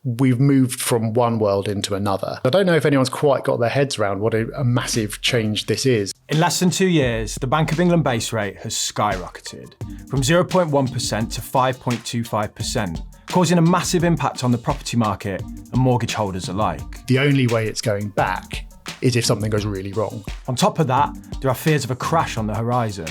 we've moved from one world into another. I don't know if anyone's quite got their heads around what a massive change this is. In less than 2 years, the Bank of England base rate has skyrocketed from 0.1% to 5.25%, causing a massive impact on the property market and mortgage holders alike. The only way it's going back is if something goes really wrong. On top of that, there are fears of a crash on the horizon.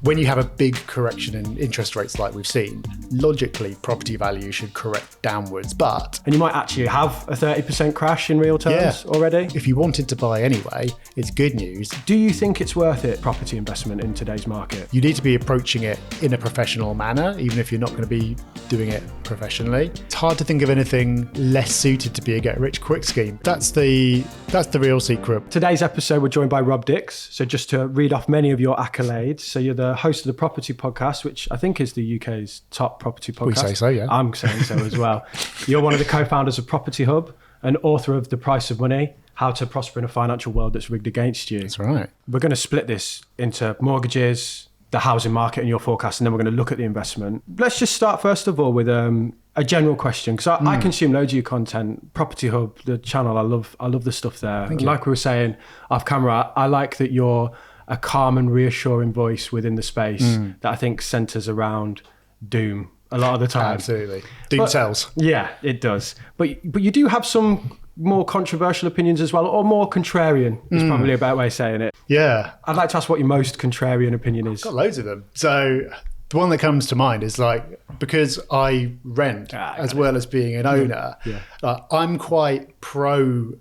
When you have a big correction in interest rates like we've seen, logically property value should correct downwards, but... And you might actually have a 30% crash in real terms already. If you wanted to buy anyway, it's good news. Do you think it's worth it, property investment in today's market? You need to be approaching it in a professional manner, even if you're not going to be doing it professionally. It's hard to think of anything less suited to be a get-rich-quick scheme. That's the real secret. Today's episode, we're joined by Rob Dix. So just to read off many of your accolades. So you're the host of the Property Podcast, which I think is the UK's top property podcast. We say so, yeah. I'm saying so as well. You're one of the co-founders of Property Hub and author of The Price of Money, How to Prosper in a Financial World That's Rigged Against You. That's right. We're going to split this into mortgages, the housing market and your forecast, and then we're going to look at the investment. Let's just start first of all with a general question, because I consume loads of your content. Property Hub, the channel, I love the stuff there. And like we were saying off camera, I like that you're a calm and reassuring voice within the space that I think centres around doom a lot of the time. Absolutely. Doom sells. Yeah, it does. But you do have some more controversial opinions as well, or more contrarian is probably a better way of saying it. Yeah. I'd like to ask what your most contrarian opinion is. Got loads of them. So the one that comes to mind is like, because I rent as well as being an owner, I'm quite pro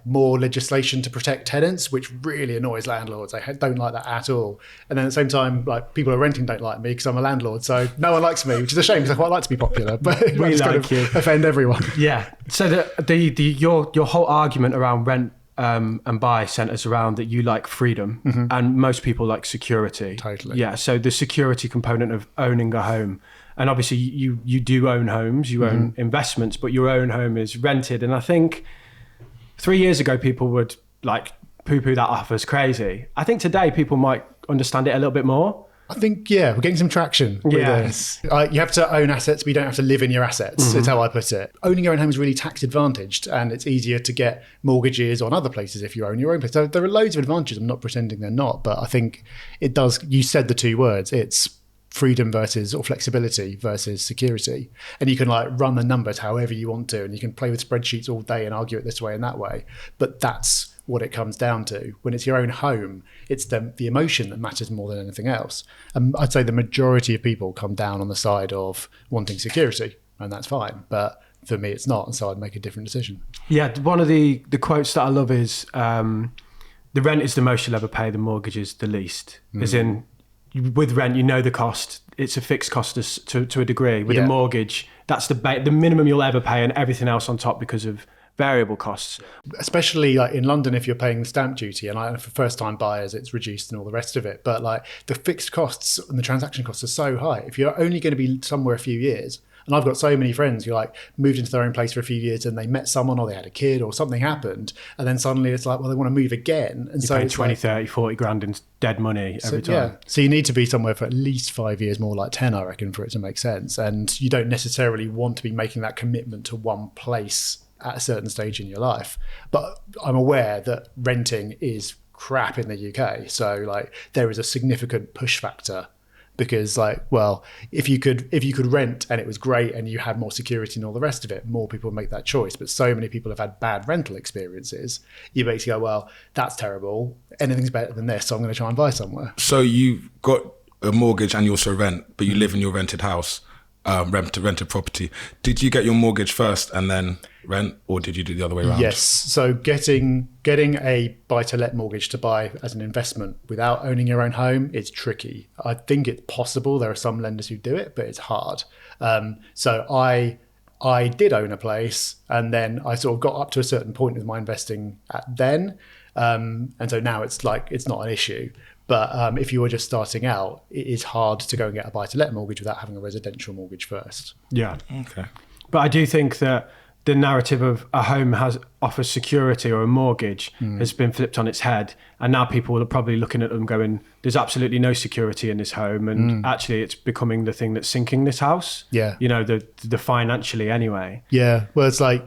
more legislation to protect tenants, which really annoys landlords. I don't like that at all. And then at the same time, like people who are renting don't like me because I'm a landlord. So no one likes me, which is a shame because I quite like to be popular, but We I just like kind of you. offend everyone. Yeah. So your whole argument around rent and buy centers around that you like freedom and most people like security. Totally. Yeah. So the security component of owning a home, and obviously you do own homes, you own investments, but your own home is rented. And I think 3 years ago people would like poo-poo that off as crazy. I think today people might understand it a little bit more. I think, we're getting some traction with this. You have to own assets, but you don't have to live in your assets. That's how I put it. Owning your own home is really tax advantaged, and it's easier to get mortgages on other places if you own your own place. So there are loads of advantages. I'm not pretending they're not, but I think it does. You said the two words. It's freedom versus, or flexibility versus security. And you can run the numbers however you want to, and you can play with spreadsheets all day and argue it this way and that way. But that's what it comes down to. When it's your own home, it's the emotion that matters more than anything else. I'd say the majority of people come down on the side of wanting security, and that's fine. But for me, it's not, and so I'd make a different decision. Yeah, one of the quotes that I love is, the rent is the most you'll ever pay, the mortgage is the least. As in, with rent, you know the cost. It's a fixed cost to a degree. With a mortgage, that's the minimum you'll ever pay, and everything else on top because of variable costs. Especially in London, if you're paying the stamp duty, and for first-time buyers, it's reduced and all the rest of it. But the fixed costs and the transaction costs are so high. If you're only going to be somewhere a few years, and I've got so many friends who moved into their own place for a few years and they met someone or they had a kid or something happened, and then suddenly it's they want to move again. And so it's 20, 30, 40 grand in dead money every time. Yeah. So you need to be somewhere for at least 5 years, more like 10, I reckon, for it to make sense. And you don't necessarily want to be making that commitment to one place at a certain stage in your life. But I'm aware that renting is crap in the UK. So there is a significant push factor because if you could rent and it was great and you had more security and all the rest of it, more people would make that choice. But so many people have had bad rental experiences. You basically go, well, that's terrible. Anything's better than this, so I'm going to try and buy somewhere. So you've got a mortgage and you also rent, but you live in your rented house. Rented property. Did you get your mortgage first and then rent, or did you do the other way around? Yes. So getting a buy-to-let mortgage to buy as an investment without owning your own home is tricky. I think it's possible. There are some lenders who do it, but it's hard. So I did own a place, and then I sort of got up to a certain point with my investing then, and so now it's not an issue. But if you were just starting out, it is hard to go and get a buy-to-let mortgage without having a residential mortgage first. Yeah. Okay. But I do think that the narrative of a home offers security or a mortgage has been flipped on its head. And now people are probably looking at them going, there's absolutely no security in this home. And actually it's becoming the thing that's sinking this house. Yeah. You know, the financially anyway. Yeah. Well, it's like,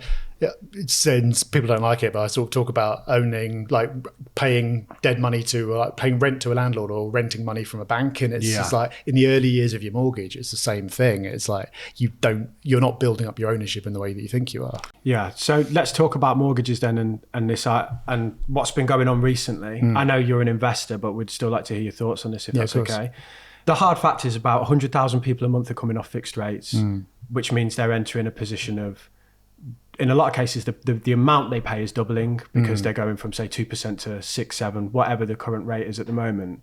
since people don't like it, but I sort of talk about owning, like paying dead money to, like paying rent to a landlord or renting money from a bank. And it's just like in the early years of your mortgage, it's the same thing. It's like you're not building up your ownership in the way that you think you are. Yeah. So let's talk about mortgages then and this and what's been going on recently. I know you're an investor, but we'd still like to hear your thoughts on this if that's okay. The hard fact is about 100,000 people a month are coming off fixed rates, which means they're entering a position of, in a lot of cases, the amount they pay is doubling because they're going from, say, 2% to 6, 7, whatever the current rate is at the moment.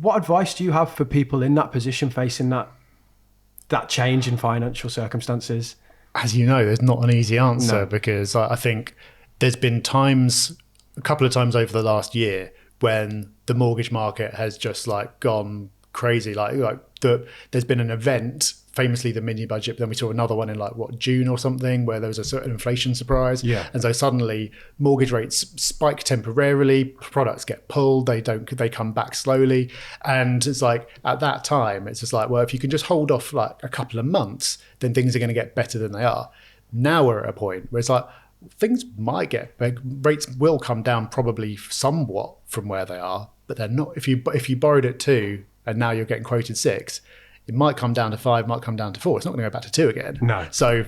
What advice do you have for people in that position facing that change in financial circumstances? As you know, there's not an easy answer because I think there's been a couple of times over the last year when the mortgage market has just like gone crazy. There's been an event, famously the mini budget, but then we saw another one in June or something where there was a certain inflation surprise. Yeah. And so suddenly mortgage rates spike temporarily, products get pulled, they come back slowly. And it's like at that time, it's just like, well, if you can just hold off like a couple of months, then things are going to get better than they are. Now we're at a point where it's like, things might get big, rates will come down probably somewhat from where they are, but they're not. If you borrowed at 2 and now you're getting quoted 6, it might come down to 5, might come down to 4. It's not going to go back to 2 again. No. So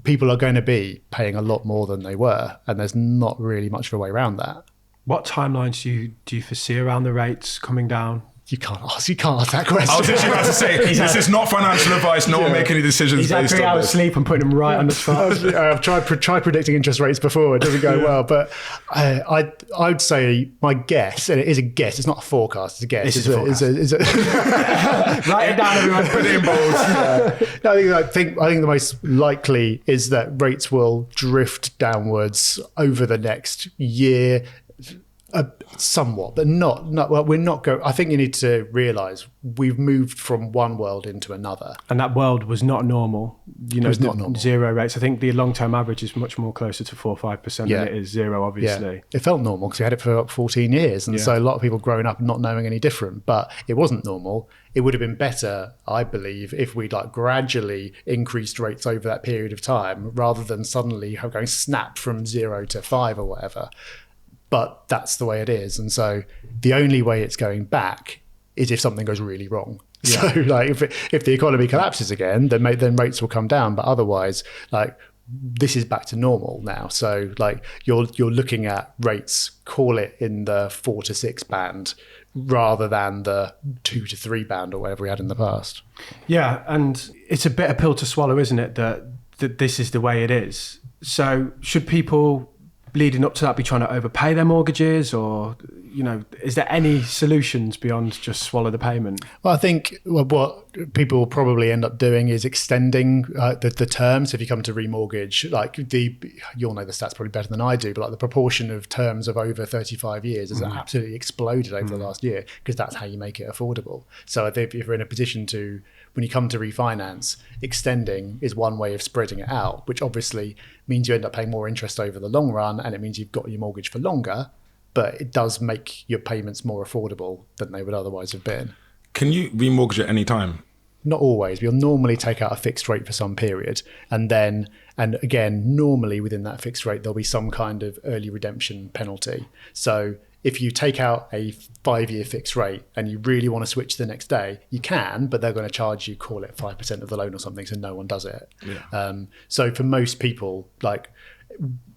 people are going to be paying a lot more than they were, and there's not really much of a way around that. What timelines do you foresee around the rates coming down? You can't ask that question. I was literally about to say, this is not financial advice. No one make any decisions He's had based 3 on hours this. sleep and putting him right on the spot. I've tried predicting interest rates before. It doesn't go well. But I would say my guess, and it is a guess, it's not a forecast, it's a guess. This is a forecast. Write it down, everyone. Put it in bold. No, I think the most likely is that rates will drift downwards over the next year. Somewhat, but not well, we're not going. I think you need to realise we've moved from one world into another, and that world was not normal. You know, it was not normal. Zero rates. I think the long-term average is much more closer to 4 or 5% than it is 0. Obviously, it felt normal because we had it for 14 years, and so a lot of people growing up not knowing any different. But it wasn't normal. It would have been better, I believe, if we'd gradually increased rates over that period of time, rather than suddenly going snap from 0 to 5 or whatever. But that's the way it is. And so the only way it's going back is if something goes really wrong. Yeah. So if the economy collapses again, then rates will come down. But otherwise, this is back to normal now. So you're looking at rates, call it in the 4 to 6 band rather than the 2 to 3 band or whatever we had in the past. Yeah. And it's a bitter pill to swallow, isn't it? That this is the way it is. So should people leading up to that be trying to overpay their mortgages, or is there any solutions beyond just swallow the payment? Well, I think what people will probably end up doing is extending the terms. If you come to remortgage, you'll know the stats probably better than I do, but the proportion of terms of over 35 years has absolutely exploded over the last year, because that's how you make it affordable. So if you're in a position to, when you come to refinance, extending is one way of spreading it out, which obviously means you end up paying more interest over the long run, and it means you've got your mortgage for longer, but it does make your payments more affordable than they would otherwise have been. Can you remortgage at any time? Not always. We'll normally take out a fixed rate for some period, and again, normally within that fixed rate, there'll be some kind of early redemption penalty. So if you take out a 5-year fixed rate and you really want to switch the next day, you can, but they're going to charge you, call it 5% of the loan or something, so no one does it. Yeah. So for most people,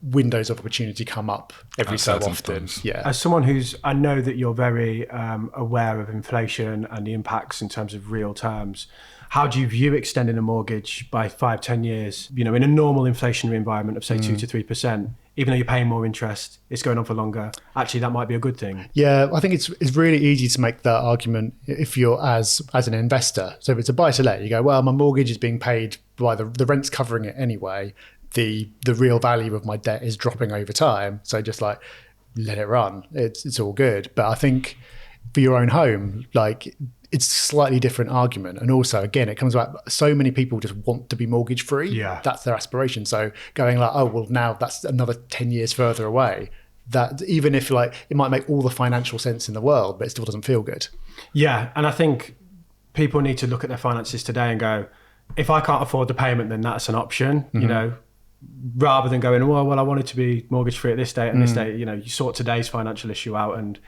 windows of opportunity come up every so often. Yeah. As someone I know that you're very aware of inflation and the impacts in terms of real terms. How do you view extending a mortgage by 5-10 years? In a normal inflationary environment of say 2 to 3%, even though you're paying more interest, it's going on for longer. Actually, that might be a good thing. Yeah, I think it's really easy to make that argument if you're as an investor. So if it's a buy to let, you go, well, my mortgage is being paid by the rent's covering it anyway. The real value of my debt is dropping over time. So just let it run. It's all good. But I think for your own home, it's a slightly different argument. And also, again, it comes back, so many people just want to be mortgage free. Yeah. That's their aspiration. So going like, oh, well, now that's another 10 years further away. That even if like it might make all the financial sense in the world, but it still doesn't feel good. Yeah. And I think people need to look at their finances today and go, if I can't afford the payment, then that's an option, you know, rather than going, well, I wanted to be mortgage free at this date and this date. You know, you sort today's financial issue out, and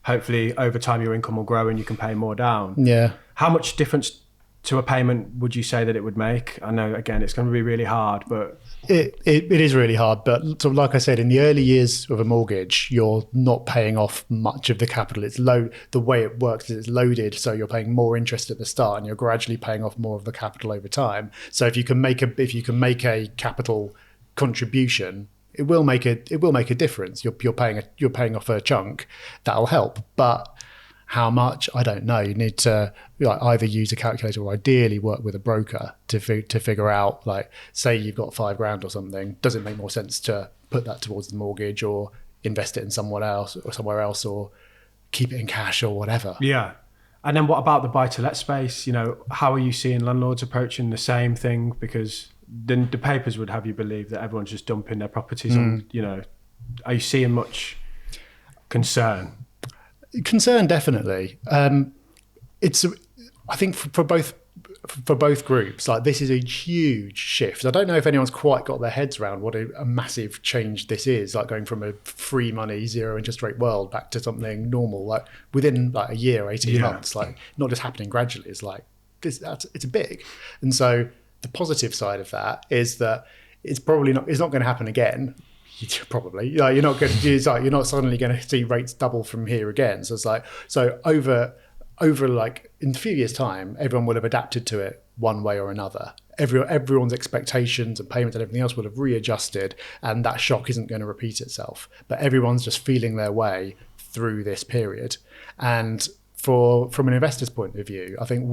hopefully over time your income will grow and you can pay more down. Yeah. How much difference to a payment would you say that it would make? I know, again, it's going to be really hard, but... It is really hard. But so like I said, in the early years of a mortgage, you're not paying off much of the capital. It's low. The way it works is it's loaded. So you're paying more interest at the start and you're gradually paying off more of the capital over time. So if you can make a capital contribution, it will make a difference. You're paying off a chunk. That'll help. But how much? I don't know. You need to either use a calculator or ideally work with a broker to figure out, like, say you've got $5,000 or something. Does it make more sense to put that towards the mortgage or invest it in somewhere else or keep it in cash or whatever? Yeah. And then what about the buy-to-let space? You know, how are you seeing landlords approaching the same thing? Because then the papers would have you believe that everyone's just dumping their properties on, you know, are you seeing much concern? Concern, definitely. It's, I think for both groups, like, this is a huge shift. I don't know if anyone's quite got their heads around what a massive change this is, like going from a free money, zero interest rate world back to something normal, like within like a year, 18 months, like not just happening gradually. It's like it's big. And so the positive side of that is that it's not going to happen again. Probably, you're not suddenly going to see rates double from here again. So it's like, over like in a few years' time, everyone would have adapted to it one way or another. Everyone's expectations and payments and everything else would have readjusted, and that shock isn't going to repeat itself. But everyone's just feeling their way through this period. And from an investor's point of view, I think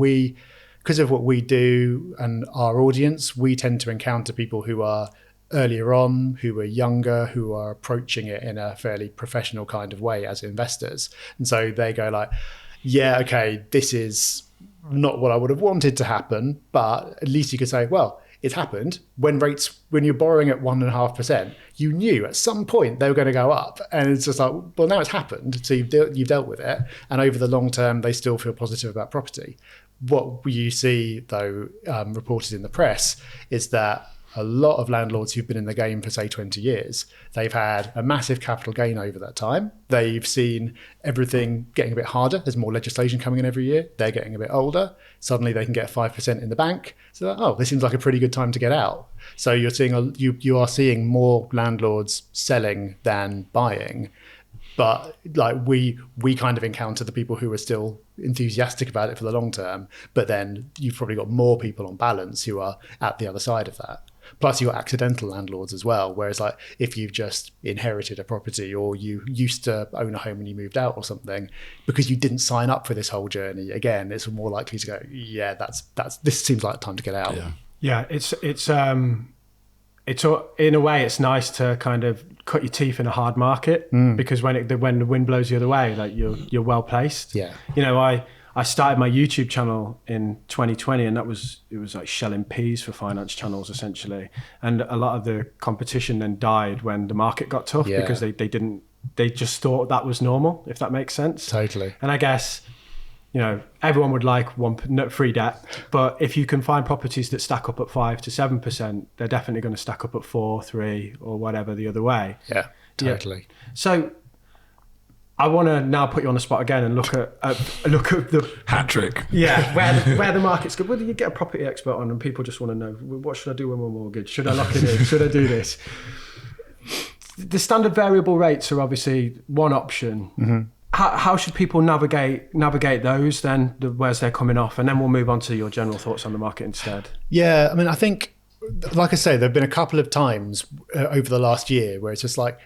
because of what we do and our audience, we tend to encounter people who are earlier on, who are younger, who are approaching it in a fairly professional kind of way as investors. And so they go like, yeah, okay, this is not what I would have wanted to happen, but at least you could say, well, it's happened. When you're borrowing at 1.5%, you knew at some point they were going to go up. And it's just like, well, now it's happened. So you've dealt with it. And over the long term, they still feel positive about property. What you see, though, reported in the press is that a lot of landlords who've been in the game for, say, 20 years, they've had a massive capital gain over that time. They've seen everything getting a bit harder. There's more legislation coming in every year. They're getting a bit older. Suddenly they can get 5% in the bank. So, oh, this seems like a pretty good time to get out. So you are seeing more landlords selling than buying. But like we kind of encounter the people who are still enthusiastic about it for the long term. But then you've probably got more people on balance who are at the other side of that. Plus you've got accidental landlords as well. Whereas like if you've just inherited a property or you used to own a home and you moved out or something, because you didn't sign up for this whole journey, again, it's more likely to go, yeah, this seems like time to get out. Yeah, it's in a way it's nice to kind of cut your teeth in a hard market because when the wind blows the other way, like you're well placed. Yeah. You know, I started my YouTube channel in 2020 and it was like shelling peas for finance channels essentially. And a lot of the competition then died when the market got tough because they just thought that was normal, if that makes sense. Totally. And I guess, you know, everyone would like free debt, but if you can find properties that stack up at 5 to 7%, they're definitely going to stack up at 4, 3 or whatever the other way. Yeah, totally. Yeah. So I want to now put you on the spot again and look at the hat trick. Yeah, where the market's good. Whether you get a property expert on and people just want to know, what should I do with my mortgage? Should I lock it in? Should I do this? The standard variable rates are obviously one option. Mm-hmm. How should people navigate those then, where's they're coming off? And then we'll move on to your general thoughts on the market instead. Yeah, I mean, I think, like I say, there have been a couple of times over the last year where it's just like,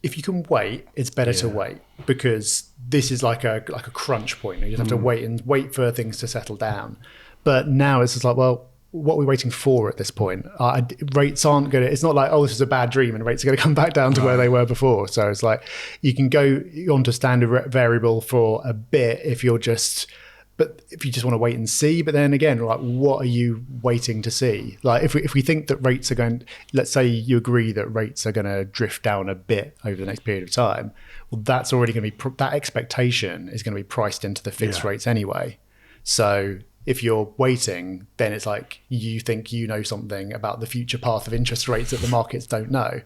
if you can wait, it's better to wait, because this is like a crunch point. You just have to wait for things to settle down. But now it's just like, well, what are we waiting for at this point? Rates aren't going to, it's not like, oh, this is a bad dream and rates are going to come back down to where they were before. So it's like, you can go onto standard variable for a bit if you're just But if you just want to wait and see, but then again, like, what are you waiting to see? Like, if we think that rates are going, let's say you agree that rates are going to drift down a bit over the next period of time, well, that's already going to be, that expectation is going to be priced into the fixed rates anyway. So if you're waiting, then it's like you think you know something about the future path of interest rates that the markets don't know.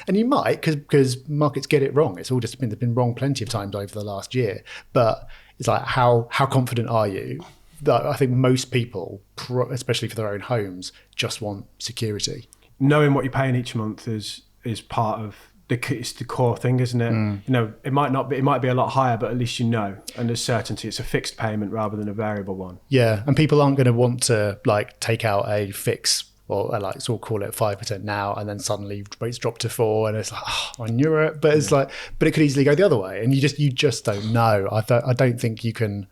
And you might, because markets get it wrong. It's all just been wrong plenty of times over the last year. But it's like, how confident are you? I think most people, especially for their own homes, just want security. Knowing what you're paying each month is part of it's the core thing, isn't it? You know, it might be a lot higher, but at least you know, and there's certainty. It's a fixed payment rather than a variable one. Yeah, and people aren't going to want to like take out a fix, or like sort of call it 5% now, and then suddenly rates drop to 4%, and it's like, oh, I knew it. But it's like, but it could easily go the other way, and you just don't know. I don't think you can,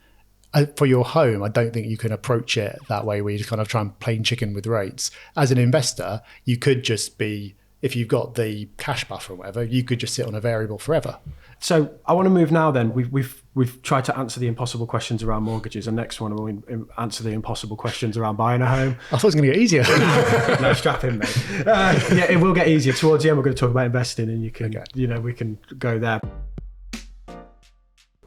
for your home, I don't think you can approach it that way, where you just kind of try and plain chicken with rates. As an investor, you could just be, if you've got the cash buffer or whatever, you could just sit on a variable forever. So I want to move now then. We've tried to answer the impossible questions around mortgages, and next one we'll answer the impossible questions around buying a home. I thought it was going to get easier. No, strap in, mate. Yeah, it will get easier. Towards the end, we're going to talk about investing, and we can go there.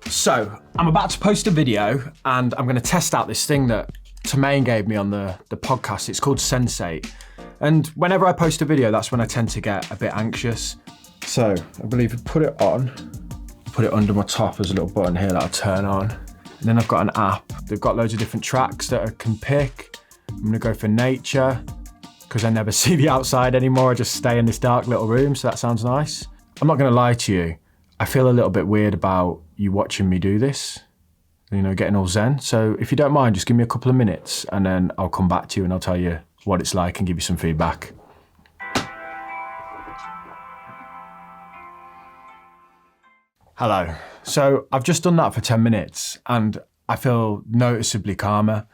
So I'm about to post a video, and I'm going to test out this thing that Tamaine gave me on the podcast. It's called Sensate. And whenever I post a video, that's when I tend to get a bit anxious. So I believe I put it on, put it under my top. There's a little button here that'll turn on. And then I've got an app. They've got loads of different tracks that I can pick. I'm gonna go for nature, because I never see the outside anymore. I just stay in this dark little room, so that sounds nice. I'm not gonna lie to you. I feel a little bit weird about you watching me do this, you know, getting all zen. So if you don't mind, just give me a couple of minutes, and then I'll come back to you and I'll tell you what it's like and give you some feedback. Hello. So I've just done that for 10 minutes and I feel noticeably calmer.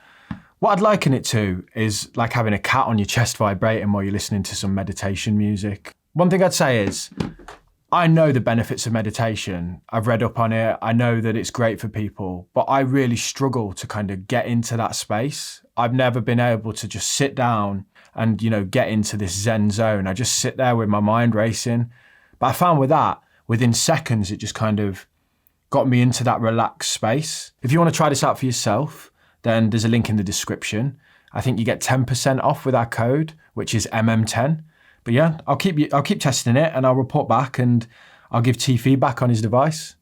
What I'd liken it to is like having a cat on your chest vibrating while you're listening to some meditation music. One thing I'd say is, I know the benefits of meditation. I've read up on it. I know that it's great for people, but I really struggle to kind of get into that space. I've never been able to just sit down and, you know, get into this Zen zone. I just sit there with my mind racing. But I found with that, within seconds, it just kind of got me into that relaxed space. If you want to try this out for yourself, then there's a link in the description. I think you get 10% off with our code, which is MM10. But yeah, I'll keep testing it, and I'll report back, and I'll give T feedback on his device.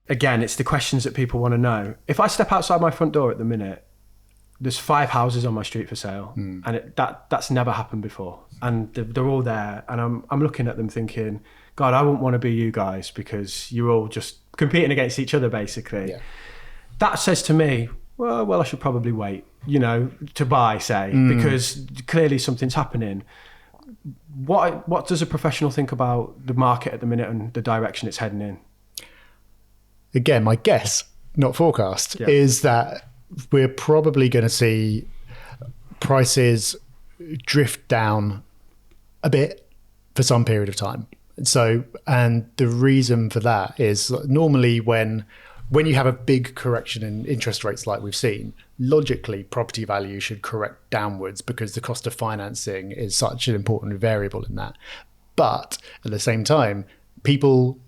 Again, it's the questions that people want to know. If I step outside my front door at the minute, there's 5 houses on my street for sale, and that's never happened before. And they're all there, and I'm looking at them thinking, God, I wouldn't want to be you guys, because you're all just competing against each other, basically. Yeah. That says to me, well, I should probably wait, you know, to buy, say, because clearly something's happening. What does a professional think about the market at the minute and the direction it's heading in? Again, my guess, not forecast, is that we're probably going to see prices drift down a bit for some period of time. So, and the reason for that is normally when you have a big correction in interest rates like we've seen, logically property value should correct downwards because the cost of financing is such an important variable in that. But at the same time, people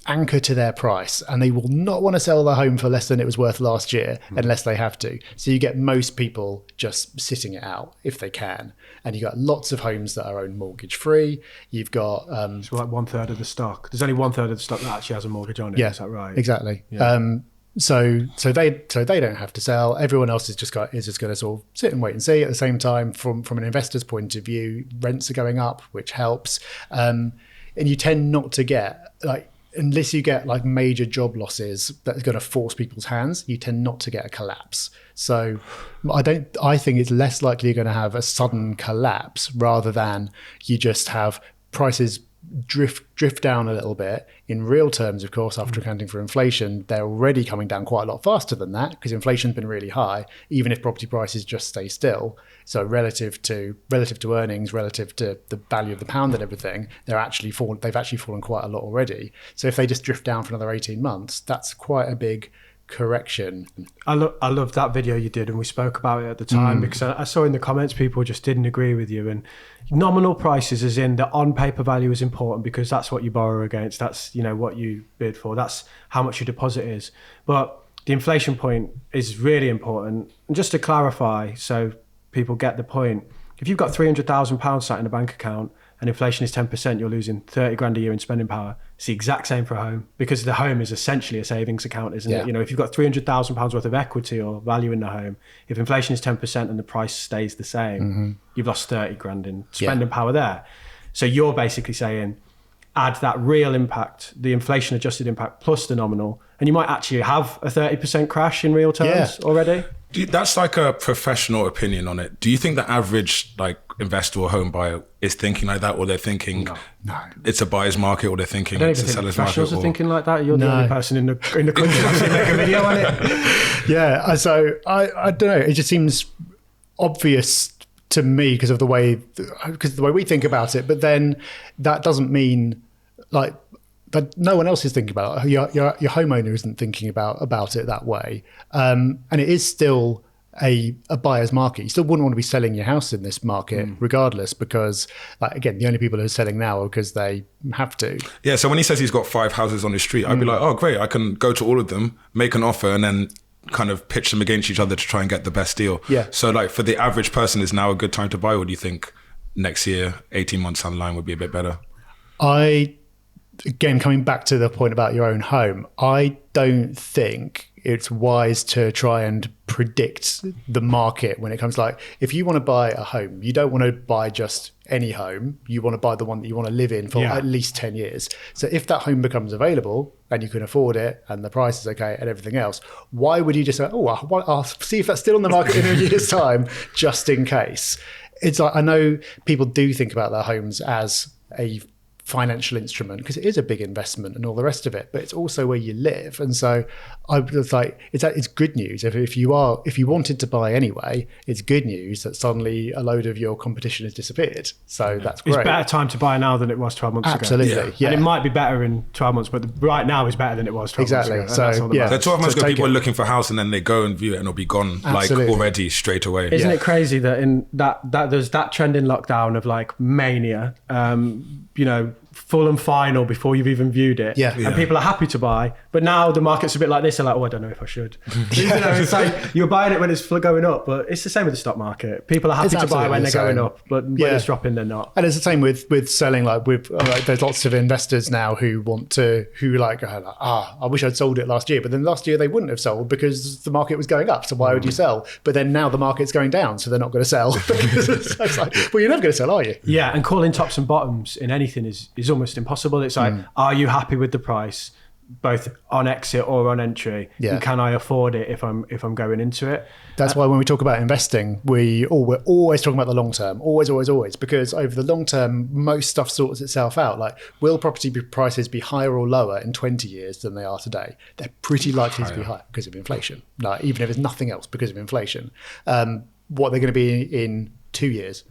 anchor to their price, and they will not want to sell their home for less than it was worth last year unless they have to. So you get most people just sitting it out if they can, and you got lots of homes that are owned mortgage free. You've got so like 1/3 of the stock. There's only 1/3 of the stock that actually has a mortgage on it. Yeah, is that right? Exactly. Yeah. So they don't have to sell. Everyone else is just going to sort of sit and wait and see. At the same time, from an investor's point of view, rents are going up, which helps, and you tend not to get like, unless you get like major job losses that are going to force people's hands, you tend not to get a collapse. So I think it's less likely you're going to have a sudden collapse rather than you just have prices drift down a little bit. In real terms, of course, after accounting for inflation, they're already coming down quite a lot faster than that because inflation's been really high, even if property prices just stay still. So relative to earnings, relative to the value of the pound and everything, they've actually fallen quite a lot already. So if they just drift down for another 18 months, that's quite a big correction. I love that video you did, and we spoke about it at the time because I saw in the comments people just didn't agree with you. And nominal prices, as in the on paper value, is important because that's what you borrow against. That's what you bid for. That's how much your deposit is. But the inflation point is really important. And just to clarify, so people get the point, if you've got £300,000 sat in a bank account and inflation is 10%, you're losing 30 grand a year in spending power. It's the exact same for a home, because the home is essentially a savings account, isn't it? If you've got £300,000 worth of equity or value in the home, if inflation is 10% and the price stays the same, you've lost 30 grand in spending power there. So you're basically saying, add that real impact, the inflation adjusted impact plus the nominal, and you might actually have a 30% crash in real terms already. That's like a professional opinion on it. Do you think the average investor or home buyer is thinking like that, or they're thinking no, it's a buyer's market, or they're thinking it's a seller's market? Professionals are thinking like that. You're the only person in the country that's seen make a video on it. Yeah, so I don't know. It just seems obvious to me because of the way we think about it. But then that doesn't mean that no one else is thinking about it. Your homeowner isn't thinking about it that way. And it is still a buyer's market. You still wouldn't want to be selling your house in this market regardless, because again, the only people who are selling now are because they have to. Yeah, so when he says he's got 5 houses on his street, I'd be like, oh great, I can go to all of them, make an offer, and then kind of pitch them against each other to try and get the best deal. Yeah. So for the average person, is now a good time to buy, or do you think next year, 18 months down the line would be a bit better? Again, coming back to the point about your own home, I don't think it's wise to try and predict the market when it comes if you want to buy a home, you don't want to buy just any home. You want to buy the one that you want to live in for at least 10 years. So if that home becomes available and you can afford it and the price is okay and everything else, why would you just say, I'll see if that's still on the market in a year's time, just in case? It's I know people do think about their homes as a financial instrument because it is a big investment and all the rest of it, but it's also where you live. And so I was it's good news if you wanted to buy anyway, it's good news that suddenly a load of your competition has disappeared. So that's great. It's better time to buy now than it was 12 months ago. Absolutely. Yeah. And it might be better in 12 months, but right now is better than it was 12 months ago. So 12 months ago, people are looking for a house and then they go and view it and it'll be gone already straight away. Isn't it crazy that in that there's that trend in lockdown of mania, full and final before you've even viewed it. And people are happy to buy, but now the market's a bit like this. They're like, I don't know if I should. It's like you're buying it when it's going up, but it's the same with the stock market. People are happy to buy when they're going up, but when it's dropping, they're not. And it's the same with selling. There's lots of investors now who I wish I'd sold it last year, but then last year they wouldn't have sold because the market was going up. So why would you sell? But then now the market's going down, so they're not going to sell. It's well, you're never going to sell, are you? Yeah, and calling tops and bottoms in anything is almost impossible. It's are you happy with the price, both on exit or on entry? And can I afford it if I'm going into it? That's why when we talk about investing, we're always talking about the long term, always, because over the long term, most stuff sorts itself out. Will property prices be higher or lower in 20 years than they are today? They're pretty likely to be higher because of inflation. Even if it's nothing else, because of inflation. What they're going to be in 2 years?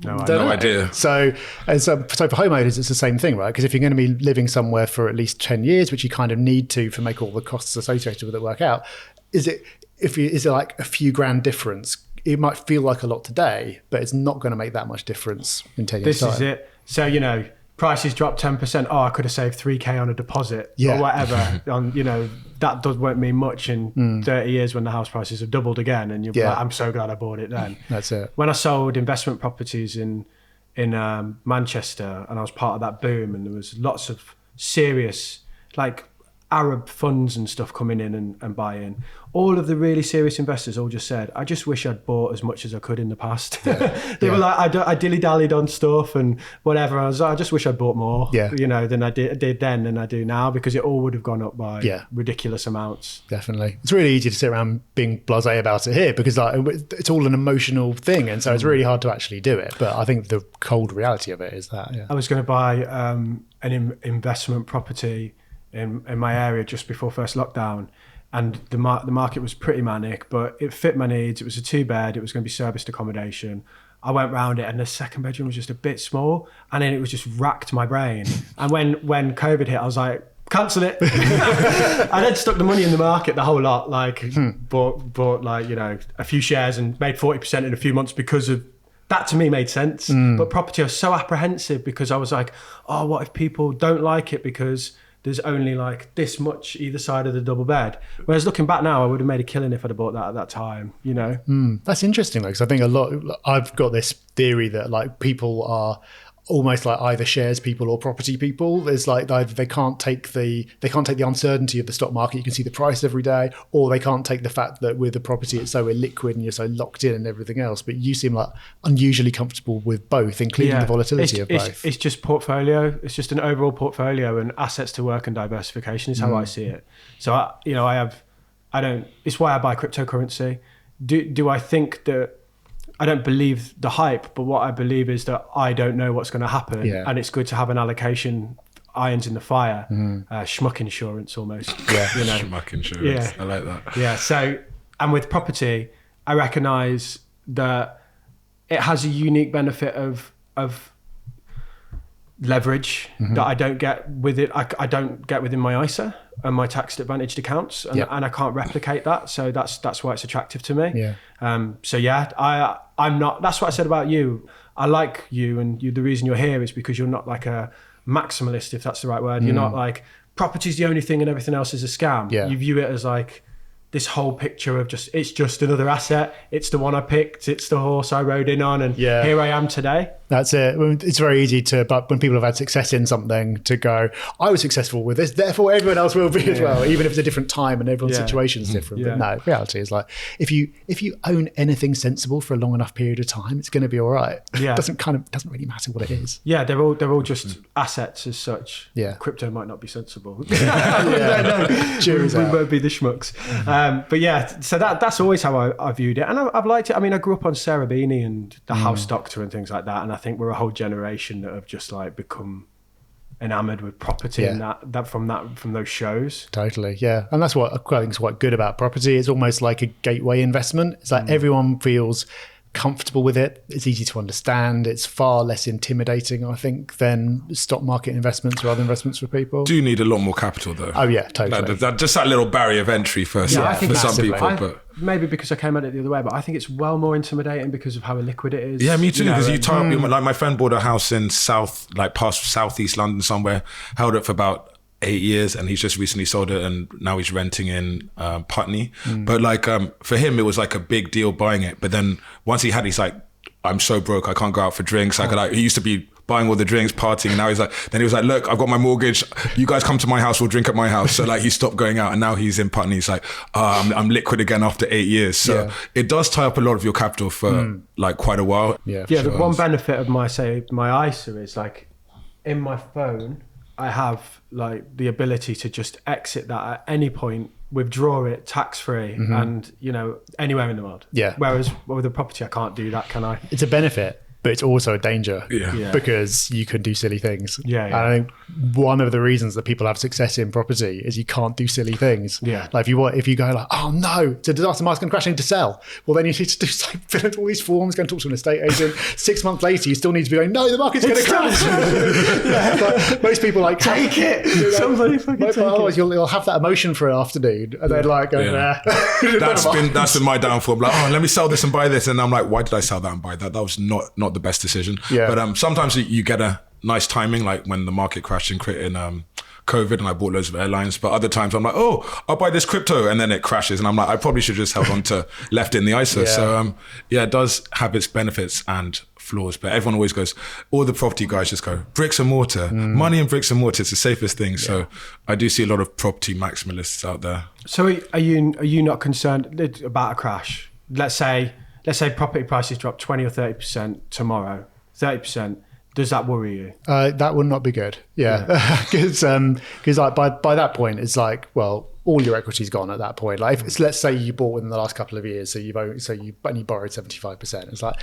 No idea. So for homeowners, it's the same thing, right? Because if you're going to be living somewhere for at least 10 years, which you kind of need to make all the costs associated with it work out, is it like a few grand difference? It might feel like a lot today, but it's not going to make that much difference in 10 years' time. This is it. So, prices drop 10%. Oh, I could have saved 3K on a deposit or whatever. That won't mean much in 30 years when the house prices have doubled again. And you're like, I'm so glad I bought it then. That's it. When I sold investment properties in Manchester, and I was part of that boom, and there was lots of serious Arab funds and stuff coming in and buying. All of the really serious investors all just said, I just wish I'd bought as much as I could in the past. They were like, I dilly-dallied on stuff and whatever. I was like, I just wish I'd bought more, than I did then than I do now, because it all would have gone up by ridiculous amounts. Definitely. It's really easy to sit around being blasé about it here because it's all an emotional thing. And so it's really hard to actually do it. But I think the cold reality of it is that, I was going to buy an investment property in my area just before first lockdown, and the market was pretty manic, but it fit my needs. It was a 2-bed, it was going to be serviced accommodation. I went round it and the second bedroom was just a bit small, and then it was just racked my brain. And when COVID hit, I was like, cancel it. I then stuck the money in the market, the whole lot, like bought like, you know, a few shares and made 40% in a few months because of that. To me made sense. But property, I was so apprehensive because I was like, oh, what if people don't like it because there's only like this much either side of the double bed. Whereas looking back now, I would have made a killing if I'd have bought that at that time, you know? That's interesting, because I think I've got this theory that like people are almost like either shares people or property people. There's like either they can't take the uncertainty of the stock market. You can see the price every day, or they can't take the fact that with the property it's so illiquid and you're so locked in and everything else. But you seem like unusually comfortable with both, including the volatility of both. It's just portfolio. It's just an overall portfolio, and assets to work and diversification is how I see it. So I don't. It's why I buy cryptocurrency. Do I think that? I don't believe the hype, but what I believe is that I don't know what's going to happen, and it's good to have an allocation, irons in the fire, schmuck insurance almost. Yeah, you know? Schmuck insurance. I like that. Yeah. So, and with property, I recognise that it has a unique benefit of leverage that I don't get with it. I don't get within my ISA and my tax advantaged accounts, and I can't replicate that. So that's why it's attractive to me. I'm not. That's what I said about you. I like you, and the reason you're here is because you're not like a maximalist, if that's the right word. You're not like property's the only thing and everything else is a scam. You view it as like this whole picture of it's just another asset. It's the one I picked. It's the horse I rode in on, and here I am today. That's it. It's very easy but when people have had success in something, to go, I was successful with this, therefore everyone else will be as well, even if it's a different time and everyone's situation is different. But no, reality is like, if you own anything sensible for a long enough period of time, it's going to be all right. It doesn't really matter what it is. Yeah, they're all just assets as such. Crypto might not be sensible. We won't be the schmucks. But yeah, so that's always how I viewed it, and I've liked it. I mean, I grew up on Sarah Beanie and The House Doctor and things like that, and I think we're a whole generation that have just like become enamored with property and that from those shows. Totally, yeah. And that's what I think is quite good about property. It's almost like a gateway investment. It's like everyone feels comfortable with it. It's easy to understand. It's far less intimidating, I think, than stock market investments or other investments for people. Do need a lot more capital though. Oh yeah, totally. Just that little barrier of entry for some people. Maybe because I came at it the other way, but I think it's well more intimidating because of how illiquid it is. Yeah, me too. Because you tie up, like my friend bought a house in past southeast London somewhere, held it for about 8 years, and he's just recently sold it, and now he's renting in Putney. But like for him, it was like a big deal buying it. But then once he's like, I'm so broke, I can't go out for drinks. He used to be buying all the drinks, partying, and now he was like, look, I've got my mortgage. You guys come to my house, we'll drink at my house. So like he stopped going out, and now he's in Putney. He's like, I'm liquid again after 8 years. So it does tie up a lot of your capital for like quite a while. The one benefit of my ISA is like in my phone, I have like the ability to just exit that at any point, withdraw it tax-free, and anywhere in the world. Whereas with a property, I can't do that, can I? It's a benefit, but it's also a danger because you can do silly things. And I think one of the reasons that people have success in property is you can't do silly things. Like if you go like, oh no, it's a disaster market's going to crash, I need to sell. Well, then you need to do fill out all these forms, go and talk to an estate agent. 6 months later, you still need to be going, no, the market's going to crash. But most people like take it. Somebody fucking take otherwise it. You'll have that emotion for an afternoon, and then like go, that's been my downfall. I'm like, let me sell this and buy this, and I'm like, why did I sell that and buy that? That was not the best decision. But sometimes you get a nice timing, like when the market crashed in COVID, and I bought loads of airlines. But other times I'm like, oh, I'll buy this crypto, and then it crashes, and I'm like, I probably should just held on to left in the ISA. So it does have its benefits and flaws. But everyone always goes, all the property guys just go bricks and mortar, money and bricks and mortar. It's the safest thing. So I do see a lot of property maximalists out there. So are you not concerned about a crash? Let's say property prices drop 20 or 30% tomorrow. 30%. Does that worry you? That would not be good. Because like by that point, it's like, well, all your equity's gone at that point. Like, let's say you bought within the last couple of years, so you only borrowed 75%. It's like,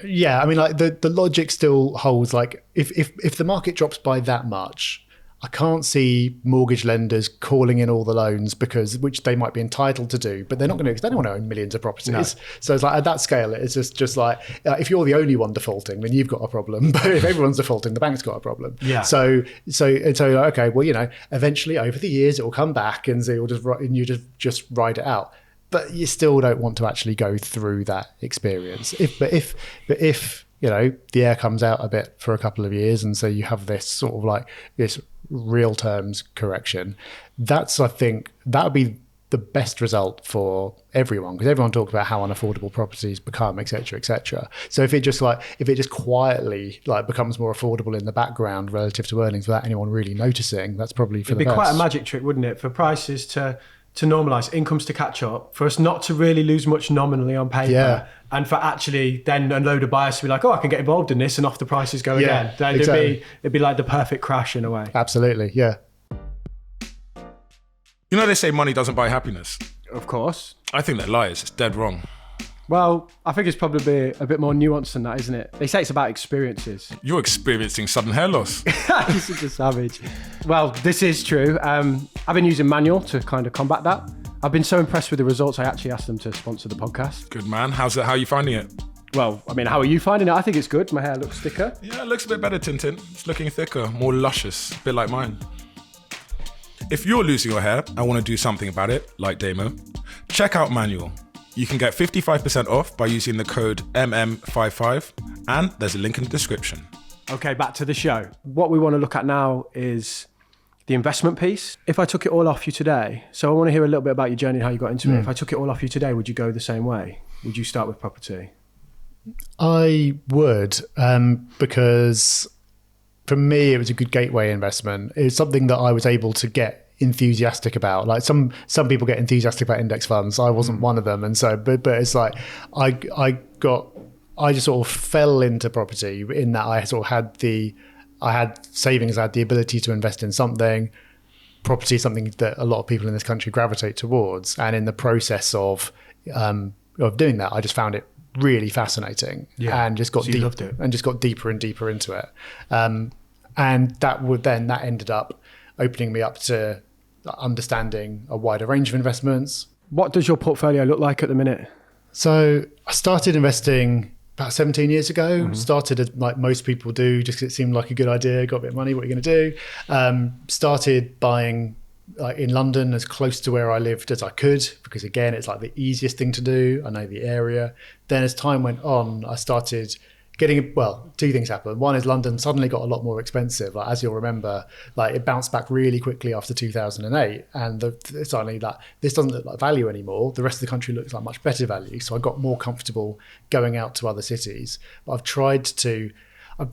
I mean, like the logic still holds. Like, if the market drops by that much, I can't see mortgage lenders calling in all the loans which they might be entitled to do, but they're not going to, because they don't want to own millions of properties. No. So it's like at that scale, it's just like, if you're the only one defaulting, then you've got a problem. But if everyone's defaulting, the bank's got a problem. Yeah. So okay, well, eventually over the years it will come back and so you just ride it out. But you still don't want to actually go through that experience. If the air comes out a bit for a couple of years, and so you have this sort of like this real terms correction, I think that would be the best result for everyone, because everyone talks about how unaffordable properties become, etc. So if it just quietly like becomes more affordable in the background relative to earnings without anyone really noticing, that's probably for the best. It'd be quite a magic trick, wouldn't it, for prices to normalise, incomes to catch up, for us not to really lose much nominally on paper, and for actually then a load of buyers to be like, oh, I can get involved in this, and off the prices go again. Then exactly. It'd be like the perfect crash in a way. Absolutely, yeah. They say money doesn't buy happiness. Of course. I think that lies. It's dead wrong. Well, I think it's probably a bit more nuanced than that, isn't it? They say it's about experiences. You're experiencing sudden hair loss. You're such a savage. Well, this is true. I've been using manual to kind of combat that. I've been so impressed with the results, I actually asked them to sponsor the podcast. Good man. How are you finding it? Well, I mean, how are you finding it? I think it's good. My hair looks thicker. Yeah, it looks a bit better, Tintin. It's looking thicker, more luscious, a bit like mine. If you're losing your hair and want to do something about it, like Damo, check out Manual. You can get 55% off by using the code MM55, and there's a link in the description. Okay, back to the show. What we want to look at now is the investment piece. If I took it all off you today, so I want to hear a little bit about your journey and how you got into it. If I took it all off you today, would you go the same way? Would you start with property? I would, because for me, it was a good gateway investment. It's something that I was able to get enthusiastic about. Like some people get enthusiastic about index funds. I wasn't one of them, and so but it's like I just sort of fell into property in that I sort of had savings, I had the ability to invest in something. Property is something that a lot of people in this country gravitate towards, and in the process of doing that, I just found it really fascinating, and just got loved it, and just got deeper and deeper into it. And that ended up opening me up to understanding a wider range of investments. What does your portfolio look like at the minute? So I started investing about 17 years ago. Started as like most people do, just because it seemed like a good idea. Got a bit of money, what are you going to do? Started buying in London as close to where I lived as I could, because again, it's like the easiest thing to do. I know the area. Then as time went on, I started getting, two things happened. One is London suddenly got a lot more expensive. Like, as you'll remember, like it bounced back really quickly after 2008. And suddenly this doesn't look like value anymore. The rest of the country looks like much better value. So I got more comfortable going out to other cities. But I've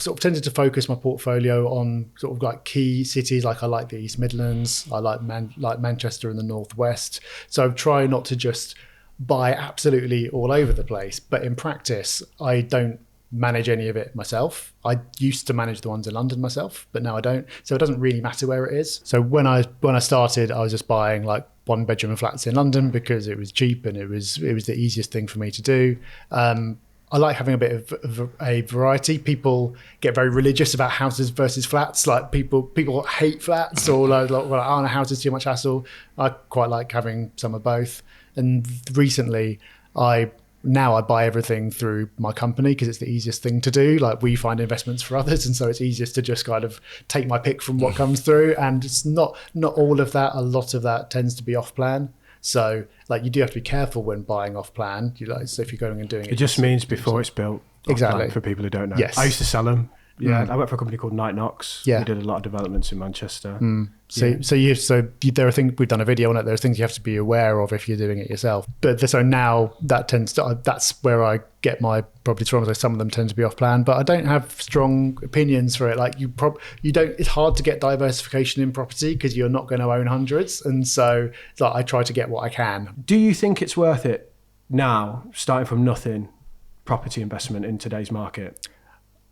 sort of tended to focus my portfolio on sort of like key cities. Like I like the East Midlands. I like Manchester in the Northwest. So I've tried not to just buy absolutely all over the place. But in practice, I don't manage any of it myself. I used to manage the ones in London myself, but now I don't. So it doesn't really matter where it is. So when I started, I was just buying like 1-bedroom flats in London because it was cheap and it was the easiest thing for me to do. I like having a bit of a variety. People get very religious about houses versus flats. Like people hate flats or like oh, a house is too much hassle. I quite like having some of both. And recently, I buy everything through my company because it's the easiest thing to do. Like we find investments for others, and so it's easiest to just kind of take my pick from what comes through. And it's not all of that. A lot of that tends to be off plan. So like you do have to be careful when buying off plan. So if you're going and doing it, it just means before it's built. Exactly. For people who don't know. Yes. I used to sell them. Yeah, I worked for a company called Night Knocks. Yeah, we did a lot of developments in Manchester. There are things we've done a video on it. There's things you have to be aware of if you're doing it yourself. But so now that's where I get my properties from. So some of them tend to be off plan, but I don't have strong opinions for it. Like you don't. It's hard to get diversification in property because you're not going to own hundreds, and so like I try to get what I can. Do you think it's worth it now, starting from nothing, property investment in today's market?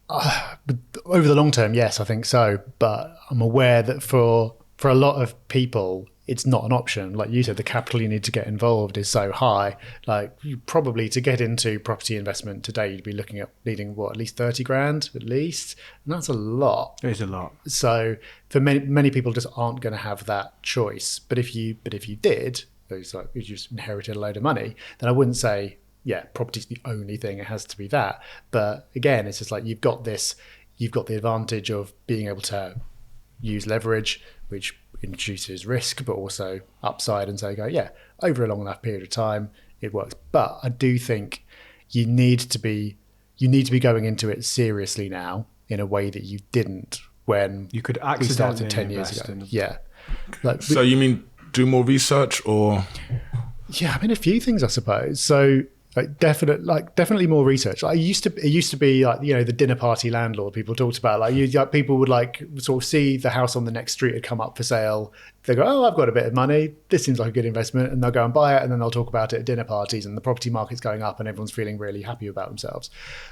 Over the long term, yes, I think so. But I'm aware that for a lot of people, it's not an option. Like you said, the capital you need to get involved is so high. Like you probably, to get into property investment today, you'd be looking at needing at least 30 grand at least. And that's a lot. It is a lot. So for many people just aren't going to have that choice. But if you did, those like you just inherited a load of money, then I wouldn't say, yeah, property's the only thing. It has to be that. But again, it's just like you've got the advantage of being able to use leverage, which introduces risk, but also upside, and so yeah, over a long enough period of time, it works. But I do think you need to be going into it seriously now in a way that you didn't when you could we started accidentally 10 years ago. Yeah. So you mean do more research, or? Yeah, I mean a few things, I suppose. So definitely more research. It used to be like, the dinner party landlord people talked about. People would sort of see the house on the next street had come up for sale. They go, oh, I've got a bit of money. This seems like a good investment, and they'll go and buy it, and then they'll talk about it at dinner parties, and the property market's going up, and everyone's feeling really happy about themselves.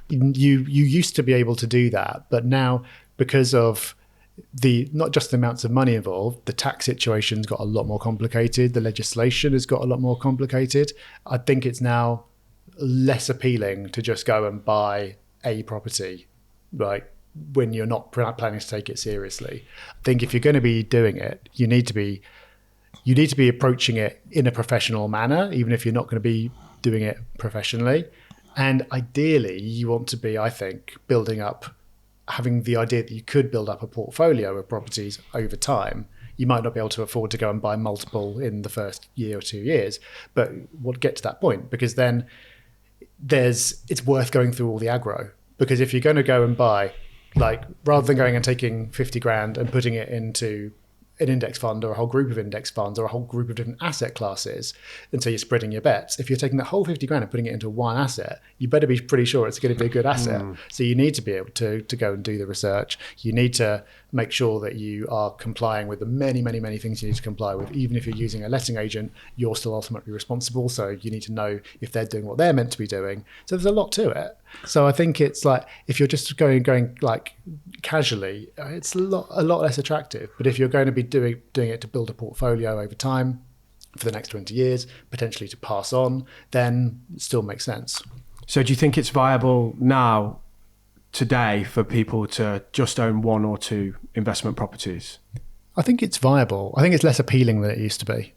You used to be able to do that, but now because of not just the amounts of money involved, the tax situation's got a lot more complicated. The legislation has got a lot more complicated. I think it's now less appealing to just go and buy a property, like when you're not planning to take it seriously. I think if you're going to be doing it, you need to be approaching it in a professional manner, even if you're not going to be doing it professionally. And ideally, you want to be, I think, having the idea that you could build up a portfolio of properties over time. You might not be able to afford to go and buy multiple in the first year or 2 years, but we'll get to that point, because then it's worth going through all the aggro. Because if you're going to go and buy, rather than going and taking 50 grand and putting it into an index fund or a whole group of index funds or a whole group of different asset classes, and so you're spreading your bets. If you're taking that whole 50 grand and putting it into one asset, you better be pretty sure it's going to be a good asset. So you need to be able to go and do the research. You need to make sure that you are complying with the many, many, many things you need to comply with. Even if you're using a letting agent, you're still ultimately responsible. So you need to know if they're doing what they're meant to be doing. So there's a lot to it. So I think it's like, if you're just going like casually, it's a lot less attractive. But if you're going to be doing it to build a portfolio over time for the next 20 years, potentially to pass on, then it still makes sense. So do you think it's viable now, today, for people to just own one or two investment properties? I think it's viable. I think it's less appealing than it used to be,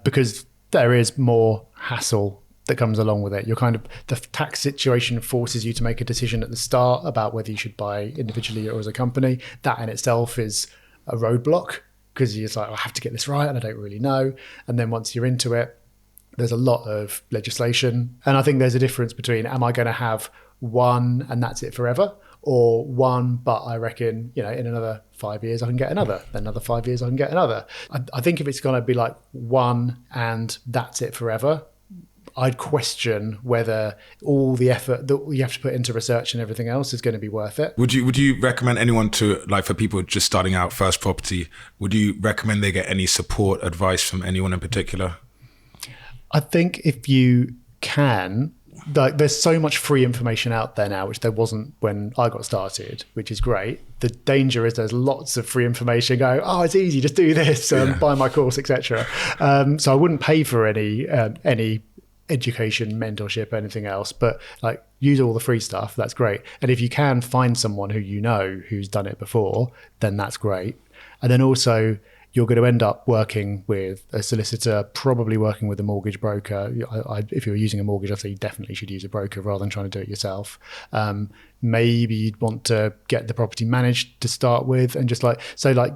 because there is more hassle that comes along with it. The tax situation forces you to make a decision at the start about whether you should buy individually or as a company. That in itself is a roadblock, because you're just like, I have to get this right and I don't really know. And then once you're into it, there's a lot of legislation. And I think there's a difference between, am I going to have one and that's it forever, or one, but I reckon, in another 5 years I can get another, then another 5 years I can get another. I think if it's going to be like one and that's it forever, I'd question whether all the effort that you have to put into research and everything else is going to be worth it. Would you recommend anyone to, for people just starting out first property, would you recommend they get any support, advice from anyone in particular? I think if you can, there's so much free information out there now, which there wasn't when I got started, which is great. The danger is there's lots of free information going, oh, it's easy, just do this, buy my course, etc. So I wouldn't pay for any education, mentorship, anything else, but use all the free stuff. That's great. And if you can find someone who's done it before, then that's great. And then also, you're going to end up working with a solicitor, probably working with a mortgage broker. If you're using a mortgage, I'd say you definitely should use a broker rather than trying to do it yourself. Maybe you'd want to get the property managed to start with, and just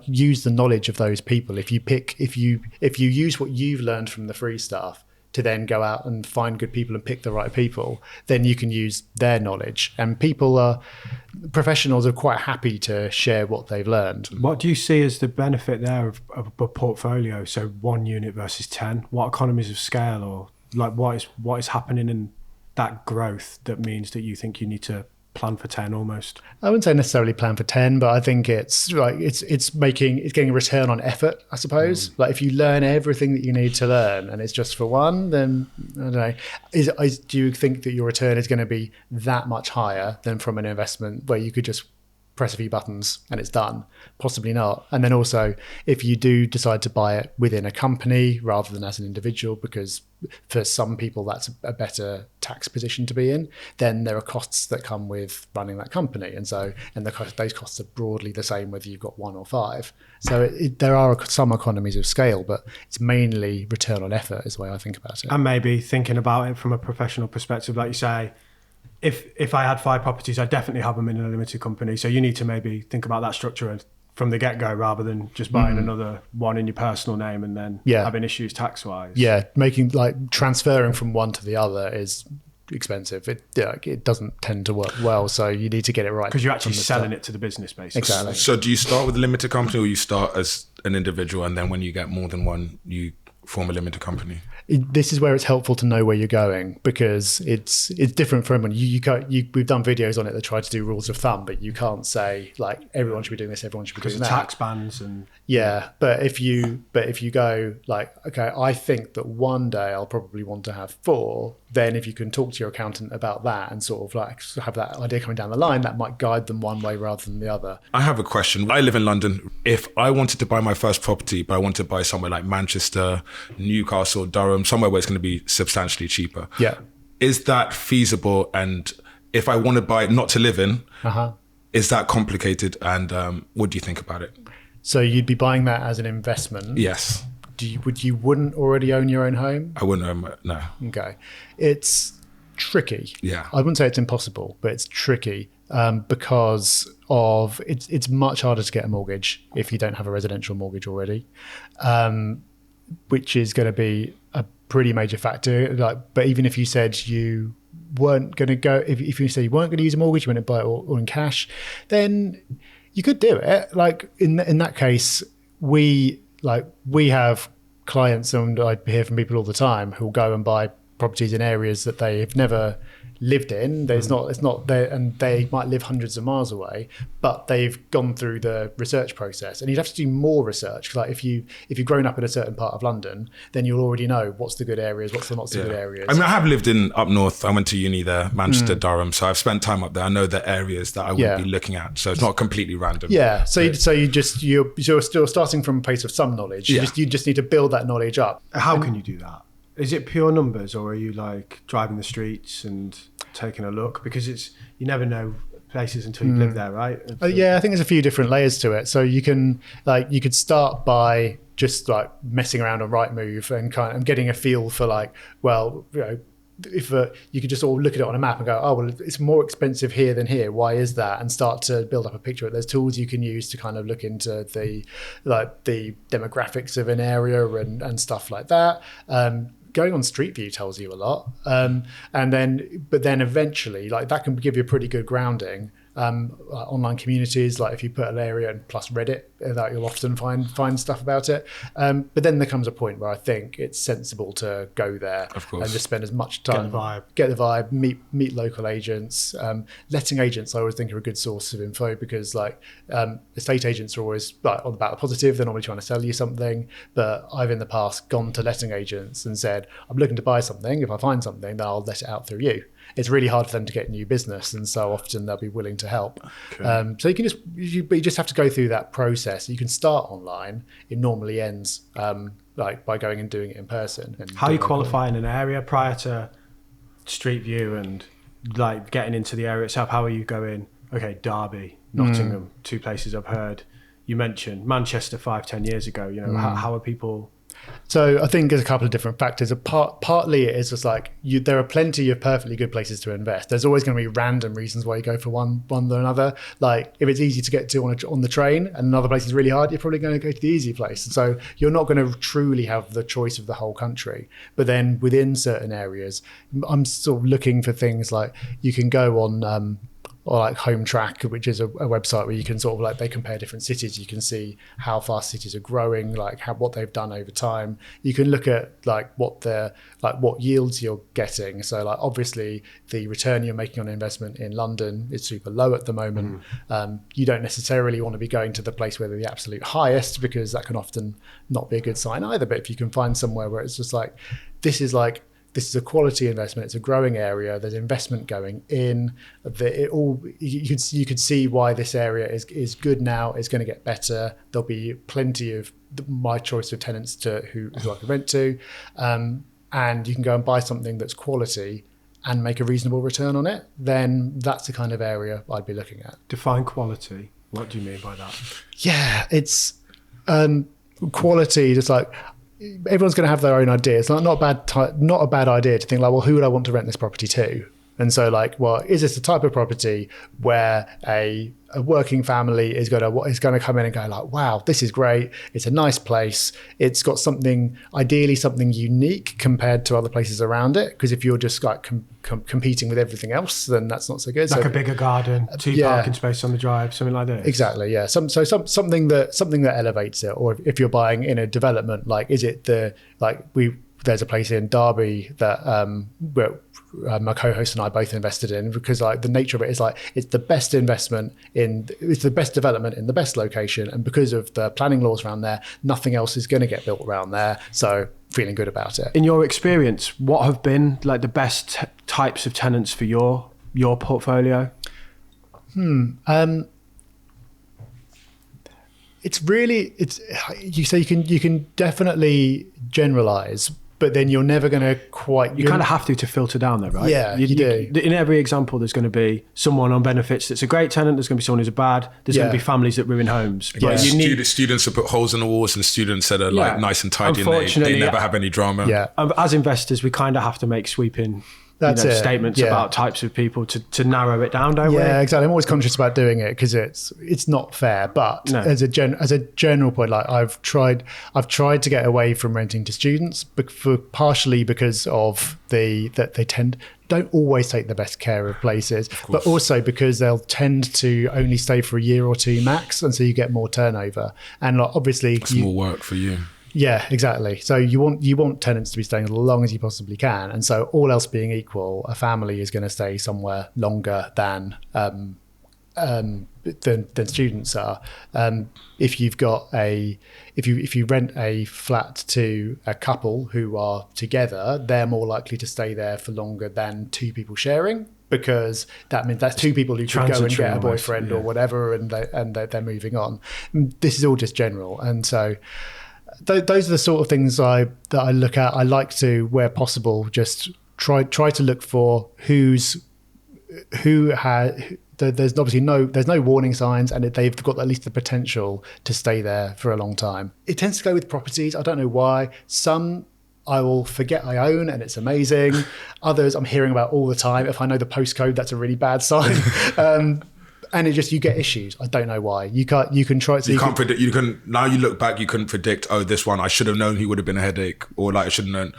use the knowledge of those people. If you use what you've learned from the free stuff to then go out and find good people and pick the right people, then you can use their knowledge. And professionals are quite happy to share what they've learned. What do you see as the benefit there of a portfolio? So 1 unit versus 10, what economies of scale, or what is happening in that growth that means that you think you need to plan for 10 almost? I wouldn't say necessarily plan for 10, but I think it's getting a return on effort, I suppose. If you learn everything that you need to learn and it's just for one, then I don't know. Do you think that your return is going to be that much higher than from an investment where you could just press a few buttons and it's done. Possibly not. And then also, if you do decide to buy it within a company rather than as an individual, because for some people that's a better tax position to be in, then there are costs that come with running that company. And those costs are broadly the same whether you've got 1 or 5. So there are some economies of scale, but it's mainly return on effort is the way I think about it. And maybe thinking about it from a professional perspective, like you say, if I had 5 properties, I'd definitely have them in a limited company. So you need to maybe think about that structure from the get-go rather than just buying another one in your personal name and then having issues tax-wise. Yeah, transferring from one to the other is expensive. It doesn't tend to work well, so you need to get it right. Because you're actually selling it to the business, basically. Exactly. So do you start with a limited company or you start as an individual and then when you get more than one, you form a limited company? This is where it's helpful to know where you're going, because it's different for everyone. We've done videos on it that try to do rules of thumb, but you can't say like everyone should be doing this, everyone should be doing that. Because of tax bans and but if you go like, okay, I think that one day I'll probably want to have 4, then if you can talk to your accountant about that and sort of like have that idea coming down the line, that might guide them one way rather than the other. I have a question. I live in London. If I wanted to buy my first property, but I want to buy somewhere like Manchester, Newcastle, Durham, somewhere where it's going to be substantially cheaper. Yeah. Is that feasible? And if I want to buy it not to live in, is that complicated? And what do you think about it? So you'd be buying that as an investment? Yes. You wouldn't already own your own home? I wouldn't own no. Okay. It's tricky. Yeah. I wouldn't say it's impossible, but it's tricky because of it's much harder to get a mortgage if you don't have a residential mortgage already, which is going to be a pretty major factor. But even if you said you weren't going to go, if you say you weren't going to use a mortgage, you went to buy it all in cash, then you could do it. Like in that case, we have clients, and I hear from people all the time who'll go and buy properties in areas that they have never lived in. It's not there, and they might live hundreds of miles away, but they've gone through the research process. And you'd have to do more research. Like if you've grown up in a certain part of London, then you'll already know what's the good areas, what's the not so good areas. I mean, I have lived in up north. I went to uni there, Manchester, Durham. So I've spent time up there. I know the areas that I would be looking at. So it's not completely random. Yeah. So you're still starting from a place of some knowledge. You just need to build that knowledge up. How can you do that? Is it pure numbers, or are you like driving the streets and taking a look? Because you never know places until you live there, right? I think there's a few different layers to it. So you could start by just like messing around on Rightmove and kind of getting a feel for like, well, if you could just all look at it on a map and go, oh, well, it's more expensive here than here. Why is that? And start to build up a picture. There's tools you can use to kind of look into the demographics of an area and stuff like that. Going on Street View tells you a lot. But then eventually, like that can give you a pretty good grounding. Online communities, like if you put an area and plus Reddit, that you'll often find stuff about it. But then there comes a point where I think it's sensible to go there and just spend as much time, get the vibe, meet local agents. Letting agents, I always think, are a good source of info, because like estate agents are always like on about the positive. They're normally trying to sell you something. But I've in the past gone to letting agents and said, I'm looking to buy something. If I find something, then I'll let it out through you. It's really hard for them to get new business, and so often they'll be willing to help. Okay. So you just have to go through that process. You can start online. It normally ends like by going and doing it in person. And how are you qualifying an area prior to Street View and like getting into the area itself? How are you going? Okay, Derby, Nottingham, 2 places I've heard. You mentioned Manchester 5-10 years ago. How are people? So I think there's a couple of different factors. Partly it is just like there are plenty of perfectly good places to invest. There's always going to be random reasons why you go for one or another. Like if it's easy to get to on the train and another place is really hard, you're probably going to go to the easy place. And so you're not going to truly have the choice of the whole country. But then within certain areas, I'm sort of looking for things like you can go on or like Home Track, which is a website where you can sort of like, they compare different cities. You can see how fast cities are growing, like what they've done over time. You can look at like what yields you're getting. So like obviously the return you're making on investment in London is super low at the moment. You don't necessarily want to be going to the place where they're the absolute highest, because that can often not be a good sign either. But if you can find somewhere where it's just like, this is like this is a quality investment. It's a growing area. There's investment going in. You could see why this area is good now. It's going to get better. There'll be plenty of my choice of tenants who I can rent to, and you can go and buy something that's quality and make a reasonable return on it. Then that's the kind of area I'd be looking at. Define quality. What do you mean by that? Yeah, it's quality. Just like everyone's going to have their own idea. It's not a bad idea to think like, well, who would I want to rent this property to? And so like, well, is this the type of property where a working family is going to come in and go like, wow, this is great. It's a nice place. It's got ideally something unique compared to other places around it. Because if you're just like competing with everything else, then that's not so good. Like a bigger garden, 2 parking spaces on the drive, something like this. Exactly. Yeah. Something that elevates it. Or if you're buying in a development, like, is it there's a place in Derby that my co-host and I both invested in, because like the nature of it is like it's the best investment it's the best development in the best location, and because of the planning laws around there, nothing else is going to get built around there. So feeling good about it. In your experience, what have been like the best types of tenants for your portfolio? You can definitely generalize, but then you're never going to quite... You kind of have to filter down though, right? Yeah, you do. In every example, there's going to be someone on benefits that's a great tenant, there's going to be someone who's a bad, there's going to be families that ruin homes. But students who put holes in the walls and students that are like nice and tidy and they never have any drama. Yeah. As investors, we kind of have to make sweeping statements about types of people to narrow it down, don't we? Yeah, exactly. I'm always conscious about doing it because it's not fair. But as a general point, like I've tried to get away from renting to students, partially because of that they don't always take the best care of places, but also because they'll tend to only stay for a year or two max, and so you get more turnover. And like, obviously, it's more work for you. Yeah, exactly. So you want tenants to be staying as long as you possibly can, and so all else being equal, a family is going to stay somewhere longer than students are. If you rent a flat to a couple who are together, they're more likely to stay there for longer than two people sharing, because that means that's two people who could go and get a boyfriend or whatever, and they're moving on. This is all just general, and so. Those are the sort of things that I look at. I like to, where possible, just try to look for there's obviously no warning signs, and they've got at least the potential to stay there for a long time. It tends to go with properties. I don't know why. Some I will forget I own and it's amazing. Others I'm hearing about all the time. If I know the postcode, that's a really bad sign. And it just, you get issues. I don't know why. You can try to... Now you look back, you couldn't predict, oh, this one, I should have known he would have been a headache, or like I should have known.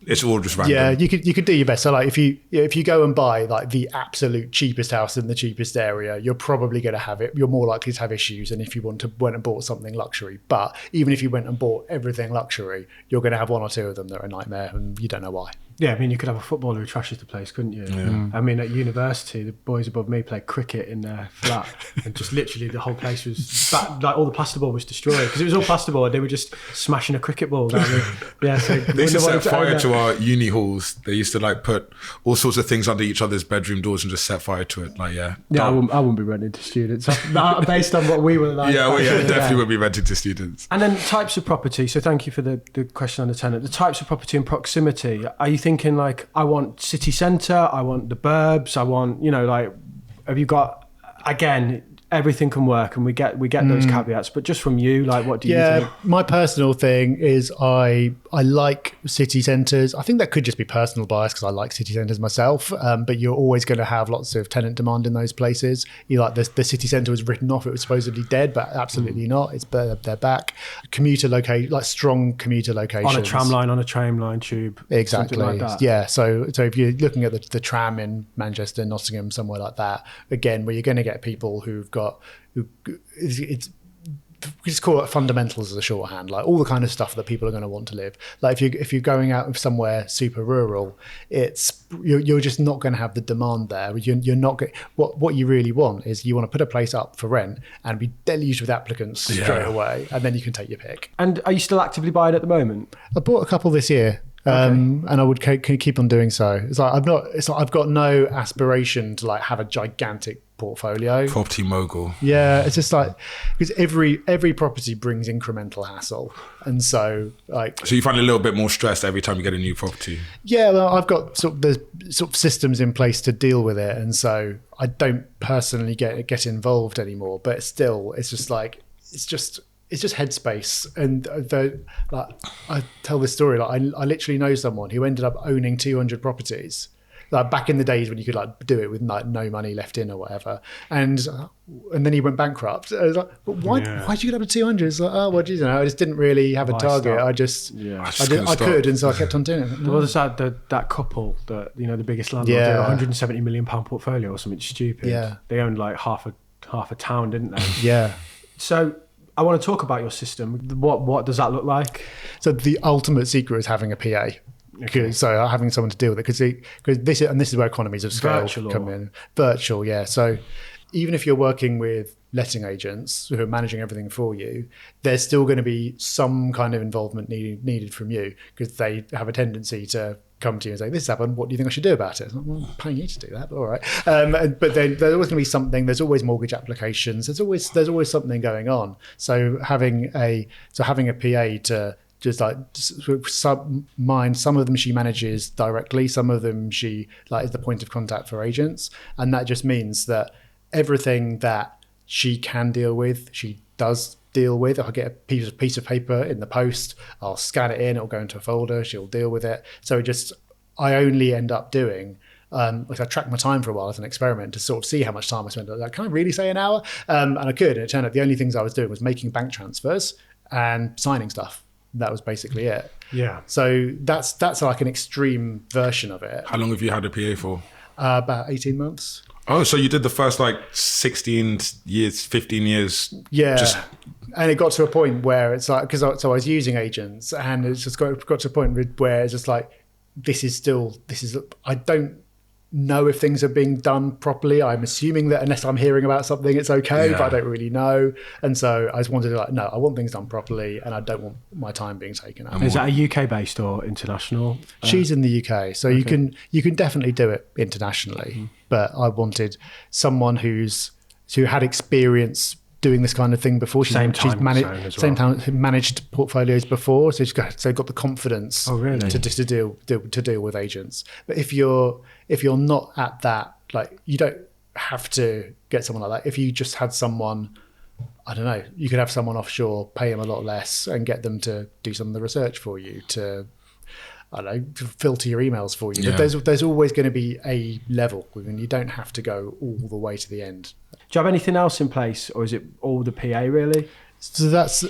It's all just random. Yeah, you could do your best. So like if you go and buy like the absolute cheapest house in the cheapest area, you're probably going to have it. You're more likely to have issues than if you went and bought something luxury. But even if you went and bought everything luxury, you're going to have one or two of them that are a nightmare, and you don't know why. Yeah, I mean, you could have a footballer who trashes the place, couldn't you? Yeah. I mean, at university, the boys above me played cricket in their flat, and just literally the whole place was like all the plasterboard was destroyed because it was all plasterboard. They were just smashing a cricket ball down there. Yeah, so they used to set fire to our uni halls. They used to like put all sorts of things under each other's bedroom doors and just set fire to it. Like, yeah, I wouldn't be renting to students based on what we were like. Definitely would be renting to students. And then types of property. So thank you for the question on the tenant. The types of property and proximity. Are you thinking like, I want city centre, I want the burbs, I want, like, have you got, again, everything can work, and we get those caveats, but just from you, like, what do you think? My personal thing is I like city centres. I think that could just be personal bias because I like city centres myself, but you're always going to have lots of tenant demand in those places. The city centre was written off, it was supposedly dead, but absolutely not. They're back. Commuter locate, like strong commuter locations. On a tram line, on a train line, tube. Exactly. Like that. Yeah. So if you're looking at the tram in Manchester, Nottingham, somewhere like that, again, where you're going to get people just call it fundamentals as a shorthand, like all the kind of stuff that people are going to want to live. Like if you're going out somewhere super rural, you're just not going to have the demand there. You're not what you really want is you want to put a place up for rent and be deluged with applicants straight away, and then you can take your pick. And are you still actively buying at the moment? I bought a couple this year. And I would keep on doing so. It's like I've got no aspiration to like have a gigantic portfolio. Property mogul. Yeah, it's just like because every property brings incremental hassle, and so like. So you find a little bit more stressed every time you get a new property. Yeah, well, I've got there's systems in place to deal with it, and so I don't personally get involved anymore. But still, it's just headspace. And I tell this story, like I literally know someone who ended up owning 200 properties. Like back in the days when you could like do it with like no money left in or whatever, and then he went bankrupt. I was like, but why did you get up to 200? It's like, oh, well, you know, I just didn't really have a target. I could, and so I kept on doing it. Well, there's that couple that, you know, the biggest landlord, they had a 170 million pound portfolio or something stupid. Yeah, they owned like half a town, didn't they? Yeah. So I want to talk about your system. What does that look like? So the ultimate secret is having a PA. Okay. So having someone to deal with it, because this is where economies of scale come in. Virtual, yeah. So even if you're working with letting agents who are managing everything for you, there's still going to be some kind of involvement needed from you, because they have a tendency to come to you and say, this happened, what do you think I should do about it? Like, well, I'm paying you to do that, but all right. But then there's always going to be something. There's always mortgage applications. There's always something going on. So having a PA to just like mine, some of them she manages directly, some of them she like is the point of contact for agents, and that just means that everything that she can deal with, she does deal with. I'll get a piece of paper in the post, I'll scan it in, it'll go into a folder, she'll deal with it. So I only end up doing like I tracked my time for a while as an experiment to sort of see how much time I spent. Like, can I really say an hour? And I could, and it turned out the only things I was doing was making bank transfers and signing stuff. That was basically it. Yeah. So that's like an extreme version of it. How long have you had a PA for? About 18 months. Oh, so you did the first like 16 years, 15 years. Yeah. And it got to a point where it's like, so I was using agents, and it's just got to a point where it's just like, I don't know if things are being done properly. I'm assuming that unless I'm hearing about something, it's okay, but I don't really know. And so I just wanted to like, no, I want things done properly, and I don't want my time being taken up. Is that a UK based or international? She's in the UK, so you can definitely do it internationally. But I wanted someone who had experience doing this kind of thing before. She's managed portfolios before, so she's got the confidence to deal with agents. But if you're not at that, like, you don't have to get someone like that. If you just had someone, I don't know, you could have someone offshore, pay them a lot less, and get them to do some of the research for you, to to filter your emails for you. Yeah. But there's always going to be a level, and you don't have to go all the way to the end. Do you have anything else in place, or is it all the PA really? So that's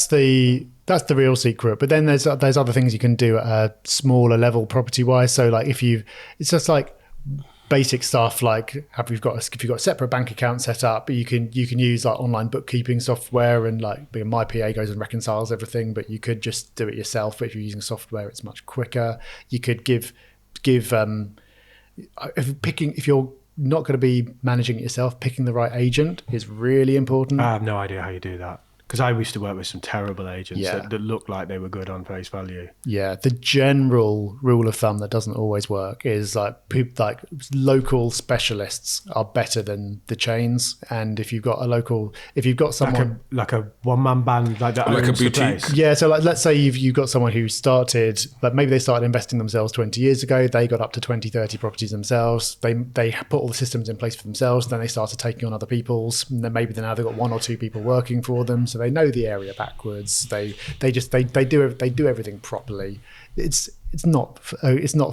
the real secret. But then there's other things you can do at a smaller level property wise. So like it's just like basic stuff, like if you've got a separate bank account set up, you can use like online bookkeeping software, and like my PA goes and reconciles everything, but you could just do it yourself. But if you're using software, it's much quicker. You could give if you're not going to be managing it yourself, picking the right agent is really important. I have no idea how you do that, because I used to work with some terrible agents that looked like they were good on face value. Yeah, the general rule of thumb that doesn't always work is like local specialists are better than the chains. And if you've got someone like a one-man band, like that, like a boutique. Yeah, so like let's say you've got someone who started, like maybe they started investing themselves 20 years ago. They got up to 20, 30 properties themselves. They put all the systems in place for themselves. Then they started taking on other people's, and then maybe now they've got one or two people working for them. So they know the area backwards. They do everything properly. It's not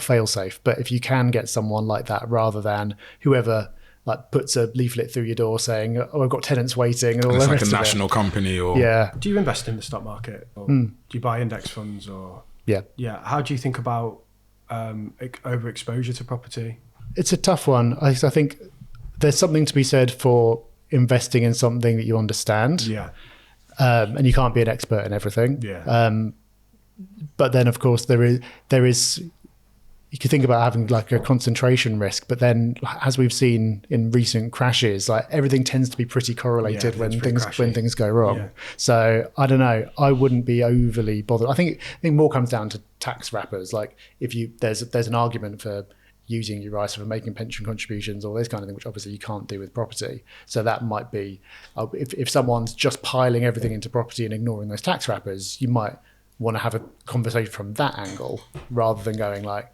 fail safe, but if you can get someone like that, rather than whoever like puts a leaflet through your door saying, "Oh, I've got tenants waiting," and all it's the like rest a national company, or Do you invest in the stock market, or do you buy index funds, or how do you think about overexposure to property? It's a tough one. I think there's something to be said for investing in something that you understand. Yeah. And you can't be an expert in everything. Yeah. But then, of course, there is you could think about having like a concentration risk, but then as we've seen in recent crashes, like everything tends to be pretty correlated when things go wrong. Yeah. So I don't know. I wouldn't be overly bothered. I think more comes down to tax wrappers. Like if there's an argument for using your ISA for making pension contributions or this kind of thing, which obviously you can't do with property. So that might be, if someone's just piling everything into property and ignoring those tax wrappers, you might want to have a conversation from that angle rather than going like,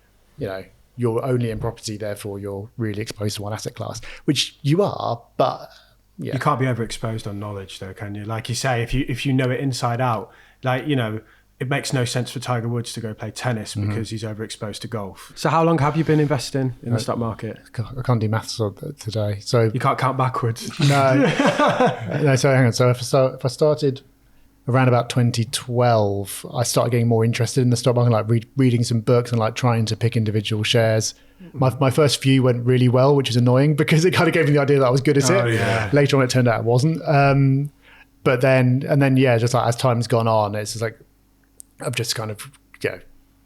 you're only in property, therefore you're really exposed to one asset class, which you are, but yeah. You can't be overexposed on knowledge though, can you? Like you say, if you know it inside out, like, it makes no sense for Tiger Woods to go play tennis because he's overexposed to golf. So how long have you been investing in the stock market? I can't do maths today. So you can't count backwards? No. No, so hang on. So if I started around about 2012, I started getting more interested in the stock market, like reading some books and like trying to pick individual shares. My first few went really well, which is annoying because it kind of gave me the idea that I was good at it. Yeah. Later on, it turned out I wasn't. But then, just like as time's gone on, it's just like I've just kind of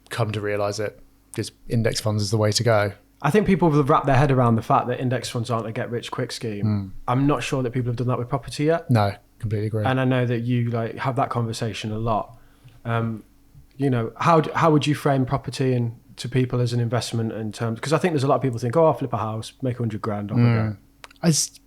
come to realize that just index funds is the way to go. I think people have wrapped their head around the fact that index funds aren't a get-rich-quick scheme. I'm not sure that people have done that with property yet. No. Completely agree. And I know that you like have that conversation a lot. How would you frame property and to people as an investment in terms? Because I think there's a lot of people think, I'll flip a house, make 100 grand off of it.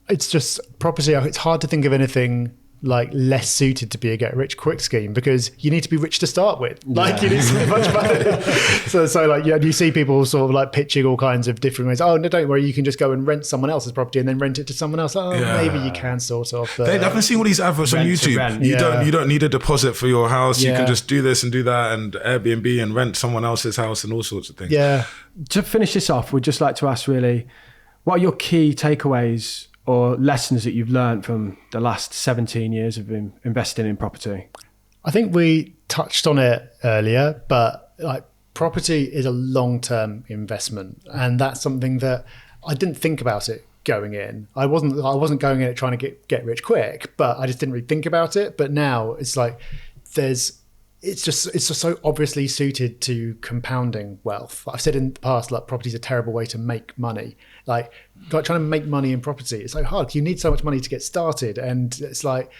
It's just property. It's hard to think of anything like less suited to be a get rich quick scheme because you need to be rich to start with. Like you need so much money. So like you see people sort of like pitching all kinds of different ways. Oh no, don't worry, you can just go and rent someone else's property and then rent it to someone else. Maybe you can sort of. I've been seeing all these adverts on YouTube. You don't need a deposit for your house. You can just do this and do that and Airbnb and rent someone else's house and all sorts of things. Yeah. To finish this off, we'd just like to ask really, what are your key takeaways or lessons that you've learned from the last 17 years of investing in property? I think we touched on it earlier, but like property is a long-term investment, and that's something that I didn't think about it going in. I wasn't going in it trying to get rich quick, but I just didn't really think about it. But now it's like it's just so obviously suited to compounding wealth. I've said in the past, like property is a terrible way to make money. Like trying to make money in property, it's so hard. You need so much money to get started, and it's like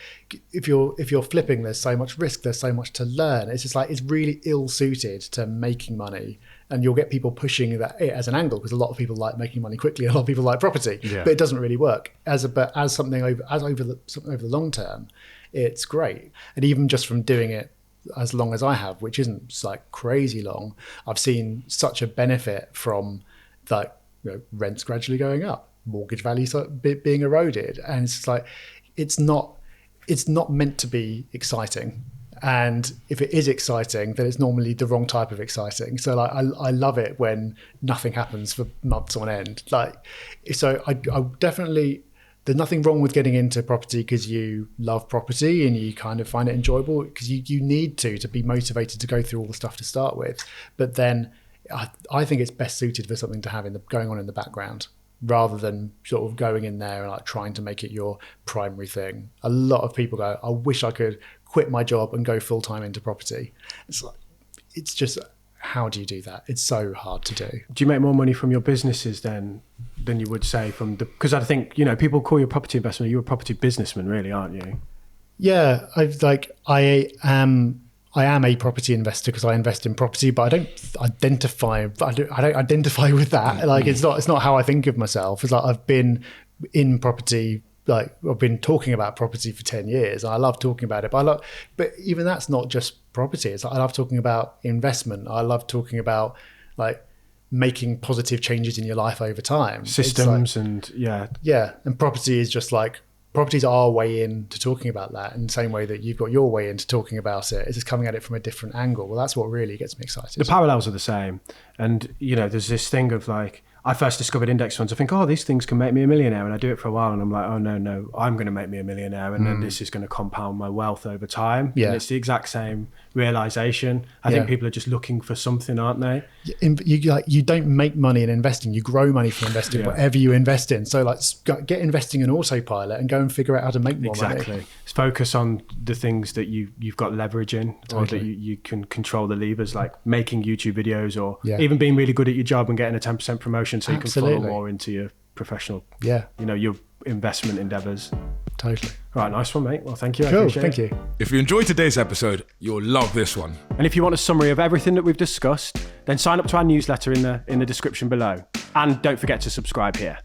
if you're flipping, there's so much risk, there's so much to learn. It's just like it's really ill suited to making money, and you'll get people pushing that as an angle because a lot of people like making money quickly, a lot of people like property, but it doesn't really work as something over the long term. It's great, and even just from doing it as long as I have, which isn't like crazy long, I've seen such a benefit from like rents gradually going up, mortgage values being eroded, and it's like it's not meant to be exciting. And if it is exciting, then it's normally the wrong type of exciting. So like I love it when nothing happens for months on end. Like so I definitely. There's nothing wrong with getting into property because you love property and you kind of find it enjoyable because you need to be motivated to go through all the stuff to start with. But then I think it's best suited for something to have going on in the background rather than sort of going in there and like trying to make it your primary thing. A lot of people go, I wish I could quit my job and go full time into property. It's just, how do you do that? It's so hard to do. Do you make more money from your businesses then than you would say from because I think, people call you a property investor, you're a property businessman really, aren't you? Yeah, I am a property investor because I invest in property, but I don't identify with that. Like it's not how I think of myself. It's like I've been in property, like I've been talking about property for 10 years. And I love talking about it, but even that's not just property. It's like I love talking about investment. I love talking about like making positive changes in your life over time. Systems and and property is just like, property's our way in to talking about that in the same way that you've got your way into talking about it. It's just coming at it from a different angle. Well, that's what really gets me excited. The parallels are the same. And, there's this thing of like, I first discovered index funds, I think, oh, these things can make me a millionaire. And I do it for a while and I'm like, oh, no, I'm going to make me a millionaire. And then this is going to compound my wealth over time. Yeah. And it's the exact same realization. I think people are just looking for something, aren't they? You don't make money in investing. You grow money from investing, whatever you invest in. So like get investing in autopilot and go and figure out how to make more money. Exactly. Focus on the things that you've got leverage in, or that you can control the levers, like making YouTube videos, or even being really good at your job and getting a 10% promotion so you can funnel more into your professional, your investment endeavors. Totally. All right, nice one, mate. Well, thank you. Cool, thank you. If you enjoyed today's episode, you'll love this one. And if you want a summary of everything that we've discussed, then sign up to our newsletter in the description below. And don't forget to subscribe here.